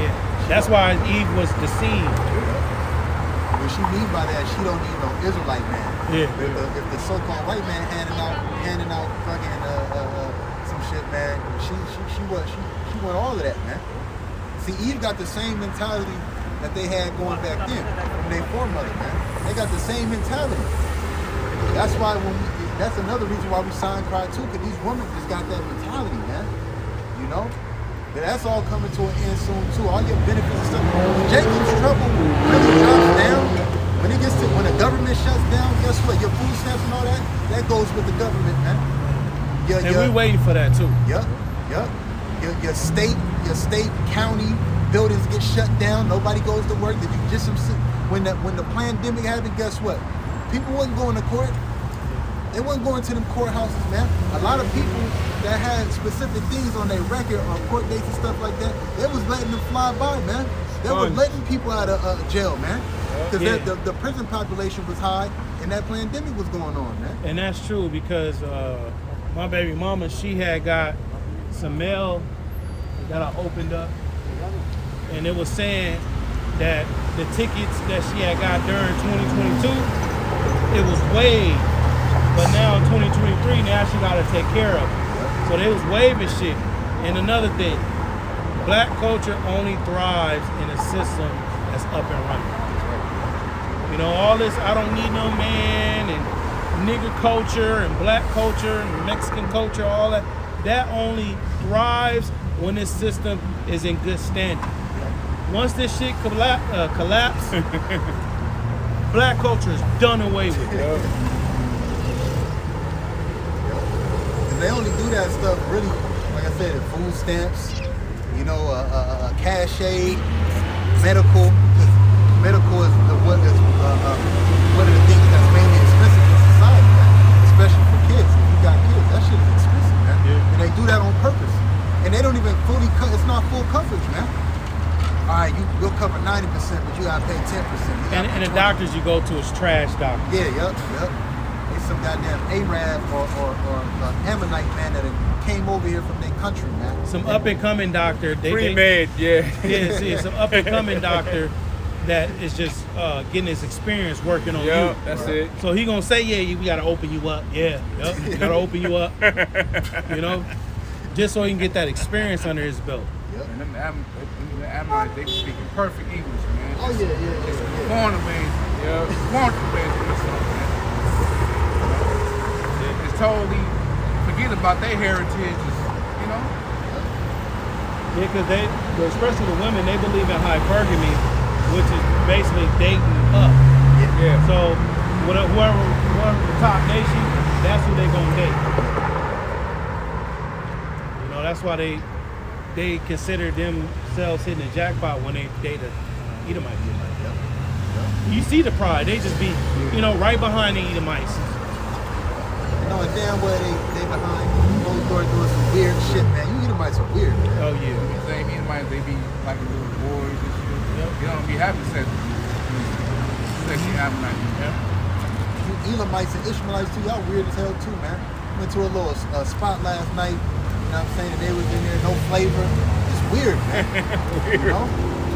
Yeah. That's why Eve was deceived. What she mean by that, she don't need no Israelite man. Yeah. If the so-called white man handing out fucking some shit, man, she want all of that, man. See, Eve got the same mentality that they had going back then from their foremother, man. They got the same mentality. That's why that's another reason why we signed Pride 2, because these women just got that mentality, man. You know? But that's all coming to an end soon too. All your benefits and stuff. When Jacob's trouble really drops down, when the government shuts down, guess what? Your food stamps and all that goes with the government, man. We waiting for that too. Yep. Your state, county buildings get shut down. Nobody goes to work. When the pandemic happened, guess what? People wasn't going to court. They wasn't going to them courthouses, man. A lot of people that had specific things on their record on court dates and stuff like that, they was letting them fly by, man. They were letting people out of jail, man. Because the prison population was high and that pandemic was going on, man. And that's true because my baby mama, she had got some mail that I opened up, and it was saying that the tickets that she had got during 2022, it was waived. But now in 2023, now she got to take care of it. So they was waiving shit. And another thing, black culture only thrives in a system that's up and running. You know, all this, I don't need no man, and nigger culture and black culture and Mexican culture, all that only thrives when this system is in good standing. Once this shit collapse, black culture is done away with. And they only do that stuff really, like I said, food stamps, you know, cash aid, medical. Medical is one of the things that's mainly expensive in society, man. Especially for kids. If you got kids, that shit is expensive, man. Yeah. And they do that on purpose. And they don't even fully it's not full coverage, man. All right, we'll cover 90%, but you gotta pay 10%. And the doctors you go to is trash doctors. Yeah, yep. It's some goddamn Arab or Ammonite man that came over here from their country, man. Some up and coming doctor. Pre-med, yeah. Yeah, some up and coming doctor that is just getting his experience working on you. That's it. So he gonna say, yeah, we gotta open you up. Yeah, we gotta open you up. You know, just so he can get that experience under his belt. And them Ammonites, they speaking perfect English, man. Oh yeah. Born and raised, born and raised in this stuff, man. It's totally forget about their heritage, you know. Yeah, because especially the women, they believe in hypergamy, which is basically dating up. Yeah. So whoever the top nation, that's who they gonna date. You know, that's why they consider themselves hitting a jackpot when they date a Edomite. You see the pride, they just be, you know, right behind the Edomites. You know, and damn well they behind closed doors doing some weird shit, man. You Edomites are weird, man. Oh yeah. The same Edomites, they be like little boys and shit. You don't be having sex with sexy Ammonites. You Elamites and Ishmaelites too, y'all weird as hell too, man. Went to a little spot last night, you know what I'm saying? They was in there, no flavor. It's weird, man. Weird. You know?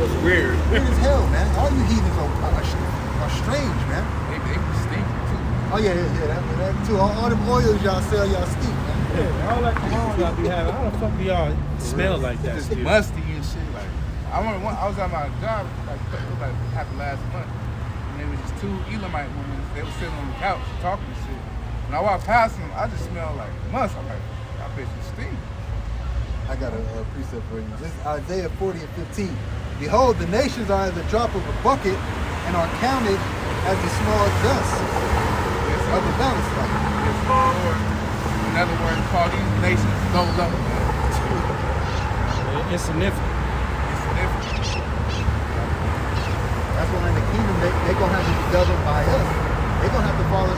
It's weird. Weird as hell, man. All you heathens are strange, man. They be stinky too. Oh yeah, that too. All them oils y'all sell, y'all stink, man. Yeah, all that cologne y'all be having. How the fuck do y'all smell like that? Just Still? musty and shit. Like I was at my job like happened last month, and there was just two Elamite women. They were sitting on the couch talking and shit. When I walked past them, I just smelled like must. I'm like, y'all bitches stink. I got a precept for you. This is Isaiah 40 and 15. Behold, the nations are as a drop of a bucket and are counted as the small dust of the balance light. Yes, Lord. In other words, call these nations low level, man. Insignificant. That's why in the kingdom they gonna have to be governed by us. They gonna have to follow.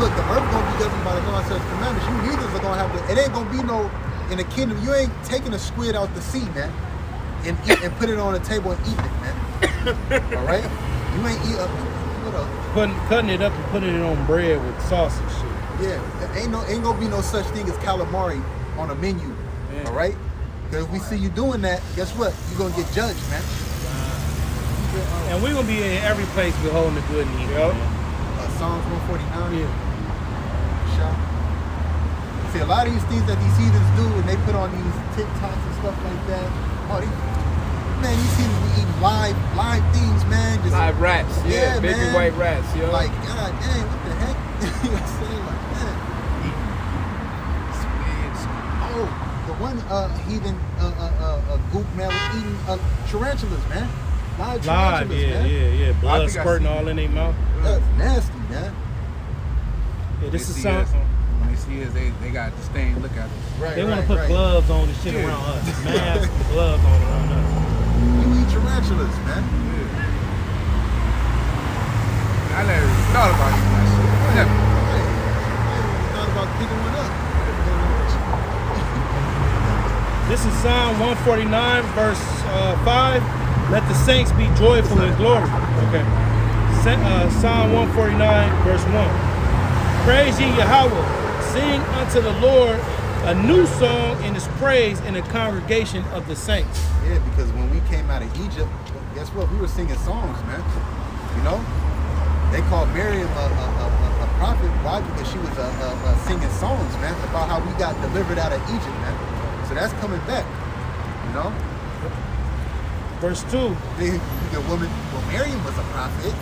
Look, the earth gonna be governed by the law and such commandments. You heathens are gonna have to. It ain't gonna be no in the kingdom. You ain't taking a squid out the sea, man, and put it on the table and eating it, man. All right, you ain't eat up. What up? Cutting it up and putting it on bread with sauce and shit. Yeah, there ain't gonna be no such thing as calamari on a menu. Yeah. All right, because if we see you doing that, guess what? You're gonna get judged, man. And we're gonna be in every place beholding the good and evil. man. Psalms 149. Yeah. Shot. See, a lot of these things that these heathens do, and they put on these TikToks and stuff like that. Oh, man, these heathens be eating live things, man. Just, Live rats. Yeah, baby man. white rats, yo. Like, god dang, what the heck? You know what I'm saying? Like, man. Oh, the one heathen goop man was eating tarantulas, man. Live tarantulas, man. Yeah. Blood think I squirting seen all in their mouth. That's nasty, man. Yeah, this is They see some. us, when they see us, they got to stay and look at us. Right, They want to put gloves on and shit Yeah. around us. Masks and gloves on around us. You eat tarantulas, man. I never thought about eating that shit. Whatever. Hey, thought about picking one up. This is Psalm 149, verse 5. Let the saints be joyful in glory. Okay. Psalm 149, verse 1. Praise ye Yahweh. Sing unto the Lord a new song in his praise in the congregation of the saints. Yeah, because when we came out of Egypt, guess what? We were singing songs, man. You know? They called Miriam a prophet. Why? Because she was singing songs, man, about how we got delivered out of Egypt, man. So that's coming back, you know? Verse 2. The woman, well, Miriam was a prophet.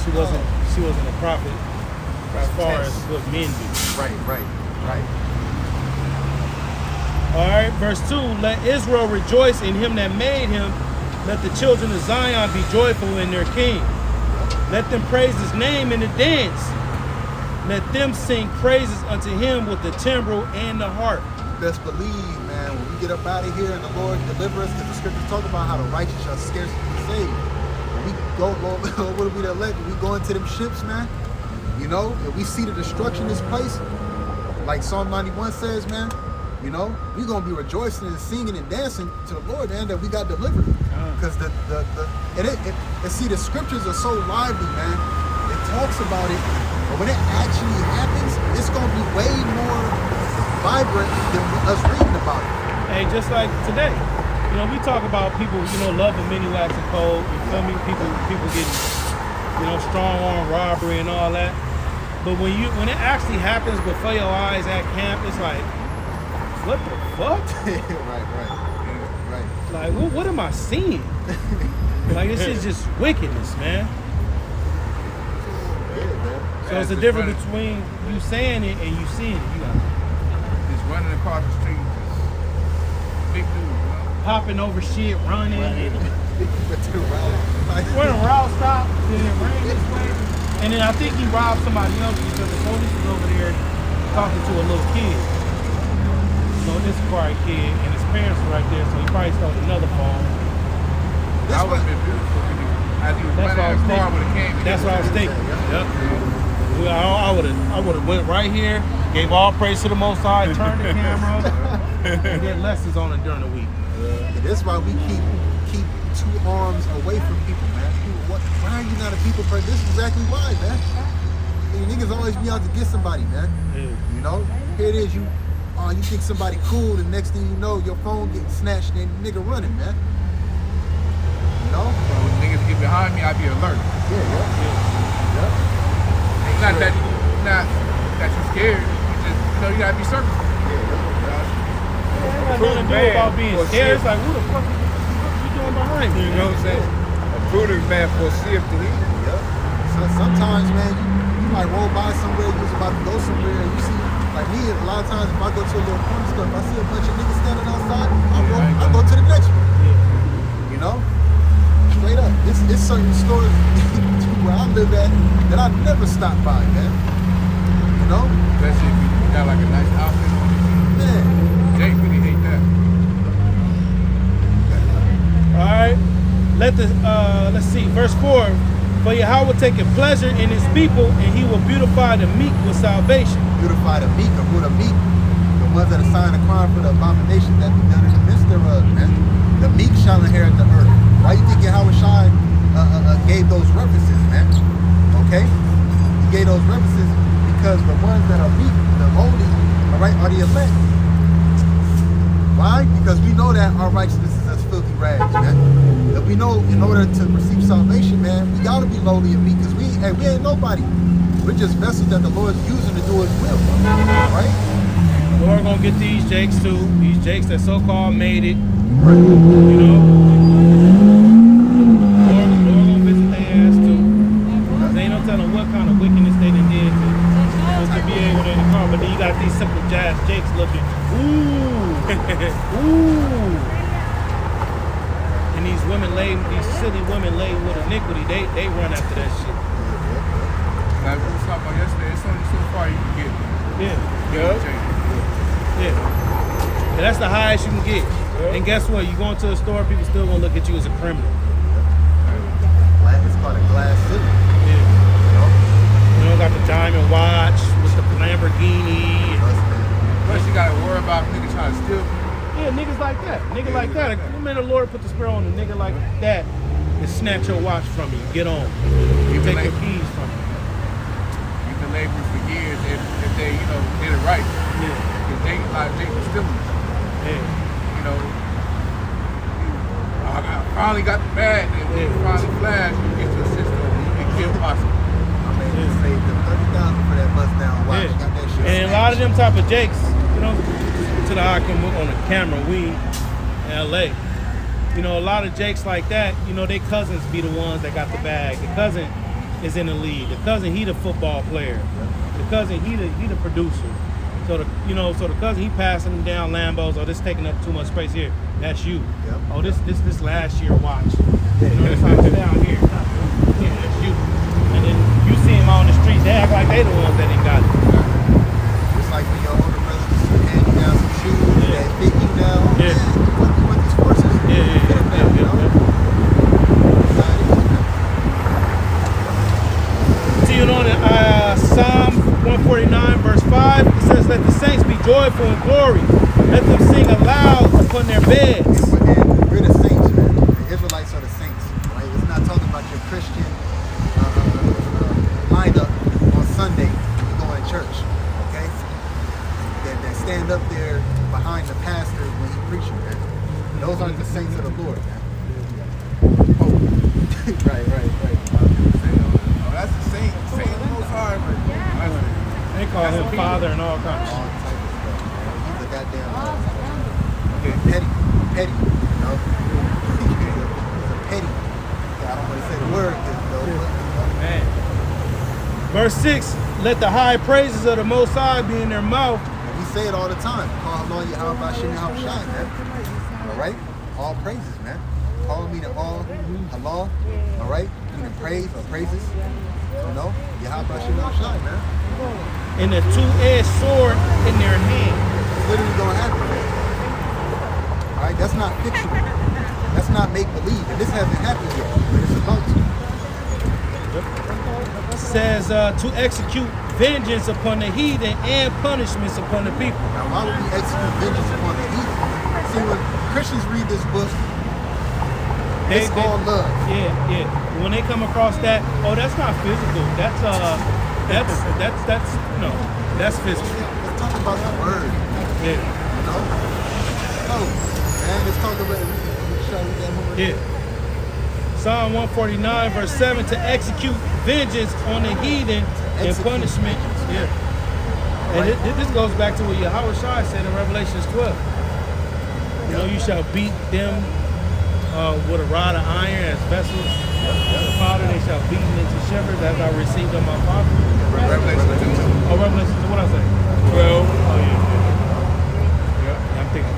She wasn't a prophet. as far Test. as what men do. Right. All right, verse 2, let Israel rejoice in him that made him. Let the children of Zion be joyful in their king. Let them praise his name in the dance. Let them sing praises unto him with the timbrel and the harp. Best believe, man, when we get up out of here and the Lord deliver us, because the scriptures talk about how the righteous shall scarcely be saved. When we go, Lord, what are we to elect? When we go into them ships, man, you know, and we see the destruction of this place, like Psalm 91 says, man, you know, we're going to be rejoicing and singing and dancing to the Lord, man, that we got delivered. Because see, the scriptures are so lively, man. It talks about it, but when it actually happens, it's going to be way more vibrant than us reading about it. Hey, just like today, you know, we talk about people, you know, loving mini wax and cold. You feel me? People getting, you know, strong arm robbery and all that. But when it actually happens before your eyes at camp, it's like, what the fuck? Right. Like, what am I seeing? Like, this is just wickedness, man. So it's a difference between you saying it and you seeing it. You got Just running across the street, just big dude, you know? popping over shit, running. When a route stop, then it ran this way. And then I think he robbed somebody else because the police was over there talking to a little kid. So this quiet kid and his parents were right there, so he probably stole another phone. That would have been beautiful as he was That's what I running was that car thinking. with a came. That's what I was thinking. Yep. I would have went right here, gave all praise to the Most High, turned the camera, and did lessons on it during the week. And that's why we keep 2 arms away from people, man. People, why are you not a people person? This is exactly why, man. You niggas always be out to get somebody, man. Yeah. You know, here it is. You think somebody cool, and next thing you know, your phone getting snatched and the nigga running, man. You know? So when niggas get behind me, I be alert. Yeah. It's not that you're scared. You just, you know, you gotta be circumspect. It ain't got nothing to do about being scared. It's like, who the fuck you doing behind me? You know what I'm saying? A prudent man foreseeth the evil. Yep. So sometimes, man, you might roll by somewhere, you was about to go somewhere, and you see, like me, a lot of times if I go to a little corner store, if I see a bunch of niggas standing outside, I'll go to the next one. You know? Straight up. It's certain stores where I live at that I never stop by, man. You know? Especially if you got like a nice outfit on. Man. Jake really hate that. All right. Let's see, verse 4. For Yahweh taketh pleasure in his people, and he will beautify the meek with salvation. Beautify the meek, or who the meek, the ones that are signing a crime for the abomination that be done in the midst thereof, man. The meek shall inherit the earth. Why you think Yahweh Shai gave those references, man? Okay? He gave those references because the ones that are meek, the lowly, all right, are the elect. Why? Because we know that our righteousness is as filthy rags, man. And we know in order to receive salvation, man, we gotta be lowly and meek, because we ain't nobody. We're just vessels that the Lord's using to do his will, right? Lord gonna get these jakes too. These jakes that so-called made it. You know? Lord gonna visit their ass too. Cause ain't no telling what kind of wickedness they done did to be able to come. But then you got these simple jazz jakes looking, ooh. Ooh. And these silly women laden with iniquity, they run after that shit. Like we was talking about yesterday, it's only so far you can get. Yeah. And that's the highest you can get. And guess what? You go into a store, people still gonna look at you as a criminal. It's called a glass city. Yeah. You know, got the diamond watch with the Lamborghini. Plus you gotta worry about niggas trying to steal from you. Yeah, niggas like that. Nigga like that. The minute the Lord put the spell on a nigga like that, and snatch your watch from you. Get on. You take your keys from you. You can labor for years if they, you know, did it right. Yeah. Because they was stealing. Yeah. You know, I finally got the bag, and then finally flashed, you get to a system, you get killed possible. I mean, you saved them $30,000 for that bust down watch. Yeah. Got that shit And a lot of them type of jakes, you know, to the Hakim on the camera, we in LA. You know, a lot of jakes like that, you know, their cousins be the ones that got the bag. The cousin is in the lead. The cousin, he the football player. The cousin, he the producer. So the cousin, he passing them down Lambos. Oh, this taking up too much space here. That's you. Yep. Oh, this last year watch. You know, this house down here. Yeah, that's you. And then you see him on the street. They act like they the ones that ain't got it. It's like when your older brothers hand you down some shoes that fit you now. Yeah. You want these forces? Continuing on in Psalm 149, verse 5, it says, "Let the saints be joyful in glory. Let them sing aloud upon their beds." And we're the saints, man. The Israelites are the saints, right? It's not talking about your Christian lineup on Sunday when you go in church, okay? That stand up there behind the pastor when he preaching, man. Those aren't the saints of the Lord, man. Right. Oh, that's the saint. Saint of the Most High. They call him Father and all kinds of All shit. types of stuff, man. He's a goddamn petty, you know? He's a petty. I don't want to say the word, though, but, Man. Verse 6, "Let the high praises of the Most High be in their mouth." we say it all the time. Call Allah Yahweh Hashem Yahweh Shai, man. All right? All praises, man. Call me to all Allah, all right? Meaning praise or praises. You know? Yahweh Hashem Yahweh Shai, man. And a two-edged sword in their hand. It's literally gonna happen, man. All right? That's not fiction. That's not make-believe. And this hasn't happened yet, but it's about to. Says to execute vengeance upon the heathen and punishments upon the people. Now, why would we execute vengeance upon the heathen? See, when Christians read this book, it's all love. Yeah. When they come across that, oh, that's not physical. That's that's physical. Let's talk about the word, Yeah. you know? Oh, man, let's talk about it. Yeah. Psalm 149, verse 7, "To execute vengeance on the heathen and Execute punishment." vengeance. Yeah. And this goes back to what Yahweh Shai said in Revelations 12. You know, you shall beat them with a rod of iron as vessels. The Father, they shall beat them into shivers as I received of my Father. Revelation 2. Oh, Revelations, what I say? 12. Oh, yeah. I'm thinking.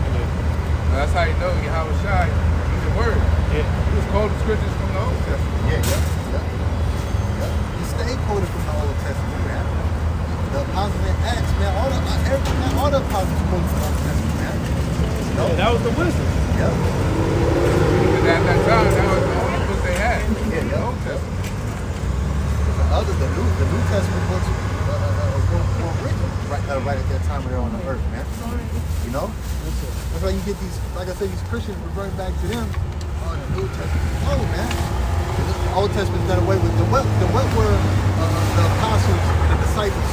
That's how you know Yahweh Shai. He's the word. Yeah. He was quoting scriptures from the Old Testament. Yeah. You stay quoted from the Old Testament, man. The apostles in Acts, man, all the apostles quoted from the Old Testament, man. Yeah, that was the wisdom. Yeah. Because at that time, that was the only book they had. The Old Testament. The New Testament books were written right at that time when they're on the earth, man. You know? That's why you get these, like I said, these Christians revert back to them. Oh, the New Testament. Oh, man. The Old Testament's done away with. What were the apostles and the disciples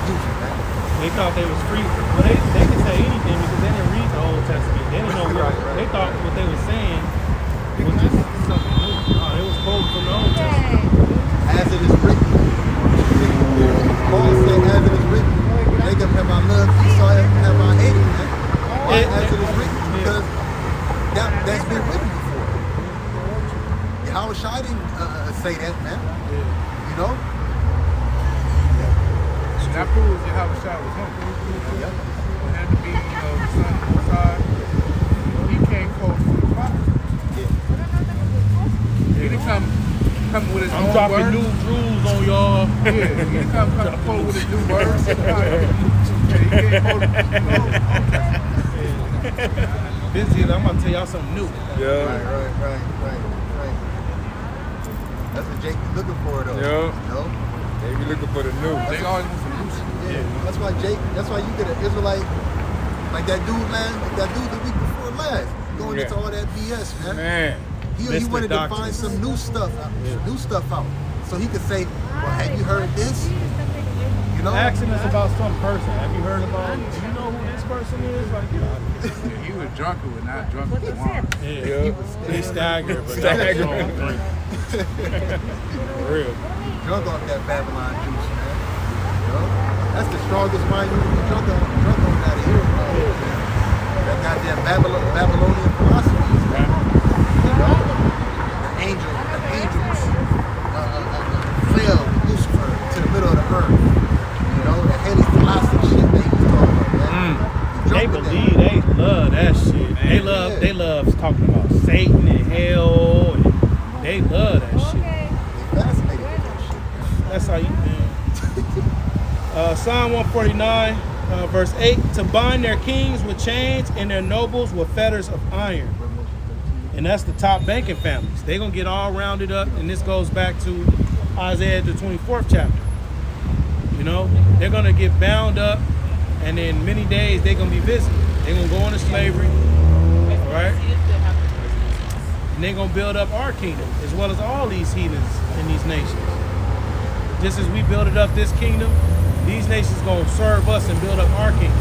using, man? They thought they was free. Well, they could say anything because they didn't read the Old Testament. They didn't know what they thought what they were saying was just something new. No, it was quoted from the Old Testament. As it is written. Paul said, as it is written. Jacob have I loved, Esau have I hated, man. Why as it is written? Because that's been written before. Yahweh Shai didn't say that, man. You know? And that proves Yahweh Shai was him. Yep. It had to be, the son of the Most High. He can't quote from the Father. He didn't come with his I'm own dropping word. new rules on y'all. Yeah, he didn't come quote with his new words. He can't quote This year, I'm gonna tell y'all something new. Yeah. Right. That's what Jake be looking for, though. Yeah. You know? They be looking for the new. They always want some new shit. Yeah. That's why you get an Israelite like that dude the week before last, going into all that BS, man. Man. He Mr. wanted to Doctor. find some new stuff out. So he could say, well, have you heard this? You know? Asking us about some person. Have you heard about? Do you know who this person is? Like, you know. Yeah, he was drunk but not drunk with wine. Yeah. They stagger, but Stagger. that was drink. For real. Drunk off that Babylon juice, man. You know? That's the strongest wine you can be drunk on out of here, bro. That goddamn Babylonian philosophies, man. You know? The angels fail about Satan and hell, and they love that shit. Okay. They fascinated with that shit, man. That's how you, man. Psalm 149, verse 8, to bind their kings with chains and their nobles with fetters of iron. And that's the top banking families. They're going to get all rounded up, and this goes back to Isaiah, the 24th chapter. You know, they're going to get bound up, and in many days they're going to be visited. They're going to go into slavery, right? And they're going to build up our kingdom, as well as all these heathens in these nations. Just as we build it up this kingdom, these nations going to serve us and build up our kingdom.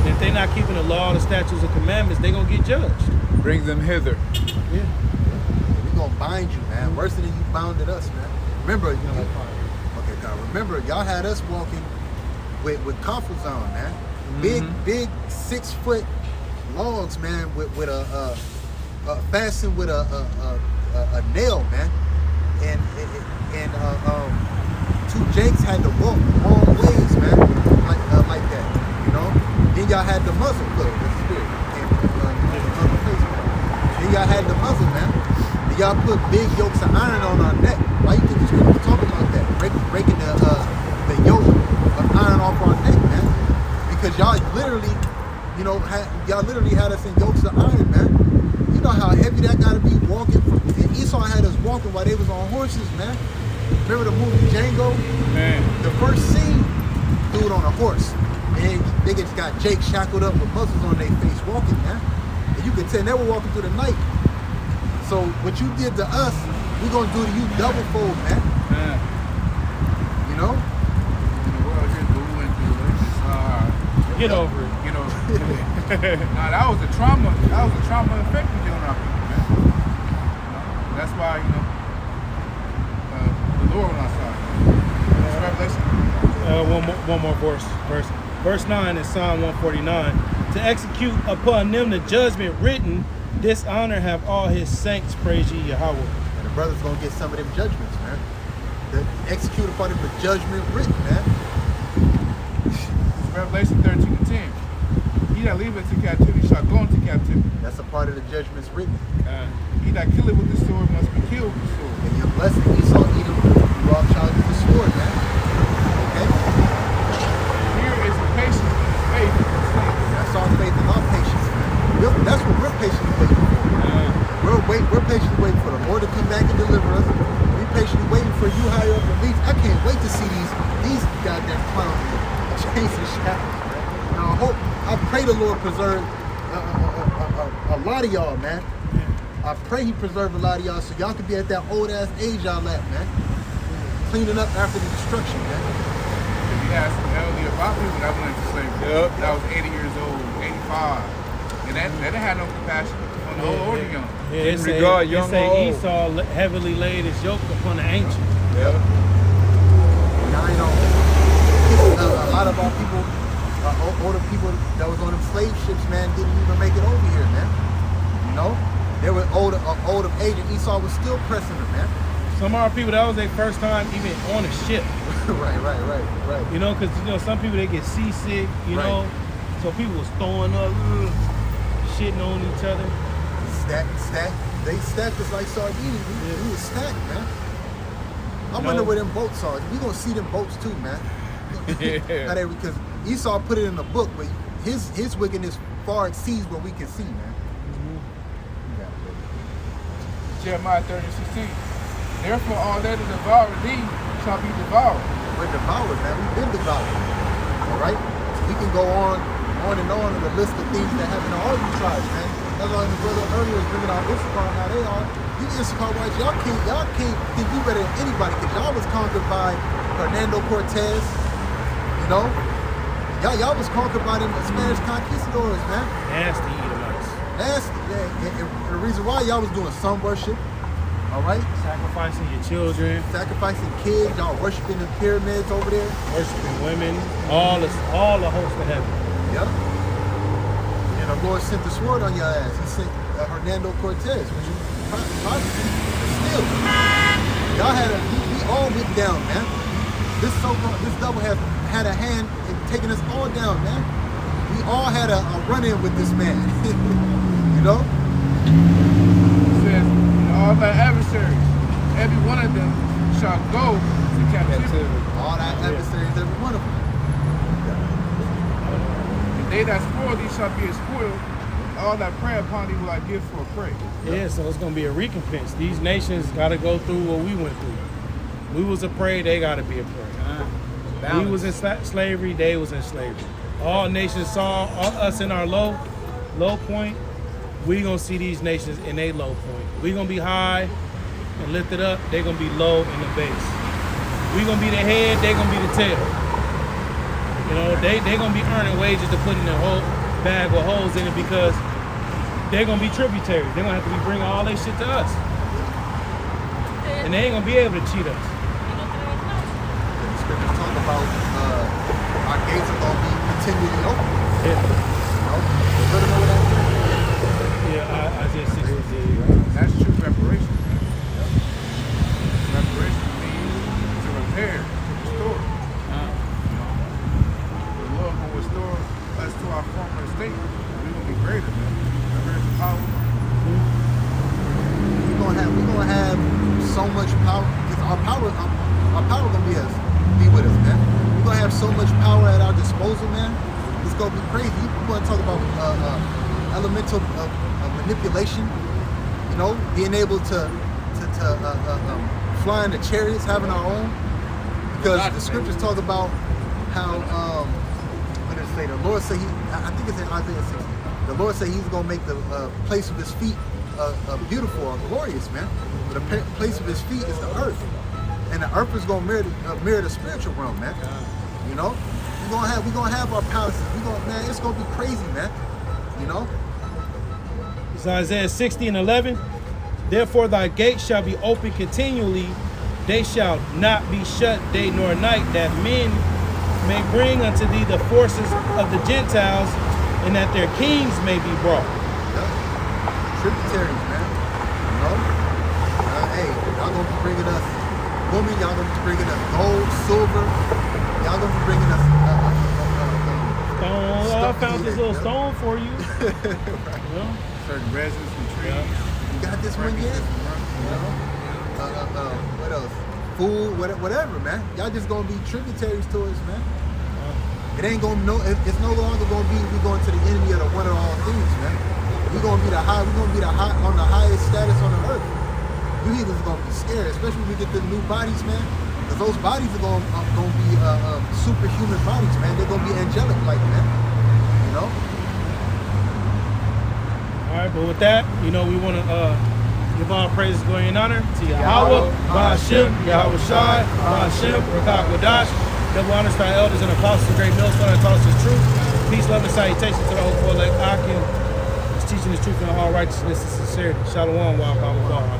And if they're not keeping the law, the statutes, and commandments, they're going to get judged. Bring them hither. Yeah. We gonna bind you, man. Worse than you bounded us, man. Remember, okay, God. Remember, y'all had us walking with comfort zone, man. Big 6 foot logs, man, with a fastened with a nail, man. And two Jakes had to walk long ways, man, like that, you know. Then y'all had the muzzle plug, the spirit. Then y'all had the muzzle, man. Then y'all put big yokes of iron on our neck. Why you think the scripture was talking about that? Breaking the yoke of iron off our neck, man. Because y'all literally, you know, had us in yokes of iron, man. You know how heavy that gotta be walking from, and Esau had us walking while they was on horses, man. Remember the movie Django? Man. The first scene, dude on a horse. And they just got Jake shackled up with muzzles on their face walking, man. And you can tell they were walking through the night. So what you did to us, we're gonna do to you double fold, man. You know? The world just going through it. It's hard. Get over it. You know, nah, that was a trauma. That was a trauma effect we did on our people, man. You know? That's why, you know, the Lord on our side. It's Revelation. One more verse. Verse 9 in Psalm 149. To execute upon them the judgment written, dishonor have all his saints, praise ye Yahweh. And the brother's gonna get some of them judgments, man. The execute upon him the judgment written, man. It's Revelation 13:10. He that leaveth to captivity shall go into captivity. That's a part of the judgments written. He that killeth with the sword must be killed with the sword. And your blessing, Esau, Edom, Rothschild with the sword, man. Okay? Here is the patience and the faith of the saints. That's our faith and our patience, man. That's what we're patiently waiting for. We're patiently waiting for the Lord to come back and deliver us. We're patiently waiting for you higher up the leaf. I can't wait to see these goddamn clowns with chains and shackles, man. Now I pray the Lord preserve a lot of y'all, man. I pray he preserve a lot of y'all so y'all can be at that old ass age y'all at, man. Cleaning up after the destruction, man. We had some elderly about people that went into slavery. That was 80 years old, 85. And they didn't have no compassion on the old or the young. Yeah, Didn't regard young it say or old. Esau heavily laid his yoke upon the ancient. Now, you know, a lot of our people, older people that was on them slave ships, man, didn't even make it over here, man. You know? They were old of age, and Esau was still pressing them, man. Some of our people, that was their first time even on a ship. Right. You know, because, you know, some people, they get seasick, you know. So people was throwing up, shitting on each other. Stack. They stacked us like sardines. We was stacked, man. I wonder where them boats are. We gonna see them boats too, man. Because Esau put it in the book, but his wickedness far exceeds what we can see, man. Jeremiah 30:16. Therefore all that is devoured thee shall be devoured. We're devoured, man. We've been devoured. All right? We can go on and on in the list of things that happen to all you tribes, man. That's why the brother earlier was bringing out Issachar and how they are. You Issachar whites, y'all can't think you better than anybody because y'all was conquered by Hernando Cortez, you know? Y'all was conquered by them Spanish conquistadors, man. Nasty Edomites. Nasty, yeah. And the reason why y'all was doing sun worship, all right? Sacrificing your children. Sacrificing kids, y'all worshiping the pyramids over there. Worshiping women. All the hosts of heaven. Yep. And the Lord sent the sword on your ass. He sent Hernando Cortez, which is positive. Still, y'all we all went down, man. This devil has had a hand in taking us all down, man. We all had a run-in with this man, you know? It says, all thy adversaries, every one of them shall go to captivity. All thy adversaries, every one of them. And they that spoil thee shall be a spoil. All that prey upon thee will I give for a prey. Yeah, so it's gonna be a recompense. These nations gotta go through what we went through. We was a prey, they gotta be a prey. We was in slavery, they was in slavery. All nations saw us in our low point. We gonna see these nations in their low point. We gonna be high and lifted up. They gonna be low in the base. We gonna be the head. They gonna be the tail. You know, they gonna be earning wages to put in a whole bag with holes in it because they gonna be tributaries. They gonna have to be bringing all their shit to us, and they ain't gonna be able to cheat us. The scriptures talk about our gates are going to be continually open. Yeah, You know, you better know what that means. yeah. Isaiah 60. That's true reparation. Reparation means to repair, to restore. The Lord will restore us to our former state. We will be greater, man. Remember his power? We're gonna have so much power because our power gonna be with us, man. We're gonna have so much power at our disposal, man. It's gonna be crazy. We're gonna talk about elemental manipulation. You know, being able to fly in the chariots, having our own. Because the scriptures talk about how what did it say? The Lord said I think it's in Isaiah 60. The Lord said He's gonna make the place of His feet beautiful or glorious, man. But the place of His feet is the earth, and the earth is gonna mirror the spiritual realm, man. You know, we're gonna have our palaces. Man, it's gonna be crazy, man. You know. It's Isaiah 60 and 11. Therefore thy gates shall be open continually. They shall not be shut day nor night, that men may bring unto thee the forces of the Gentiles, and that their kings may be brought. Tributaries, man. You know? Hey, y'all gonna be bringing us women, y'all gonna be bringing us gold, silver, y'all gonna be bringing us Stone. I found this little stone for you. Right. You know? Certain resins from trees. You got this one yet? You know? What else? Food, whatever, man. Y'all just gonna be tributaries to us, man. It ain't gonna it's no longer gonna be we going to the enemy of the one of all things, man. We're gonna be on the highest status on the earth. You niggas are gonna be scared, especially when we get the new bodies, man. Because those bodies are gonna be superhuman bodies, man. They're gonna be angelic like, man. You know? All right, but with that, you know, we want to give all praises, glory, and honor to Yahweh, Ba'ashem, Yahweh Shai, Ba'ashem, Rakak Wadash. Double honors to our elders and apostles, the great millstone that taught us the truth. Peace, love, and salutation to the whole full elect Akim. Teaching the truth in all righteousness and sincerity. Shalom, Wa Baba.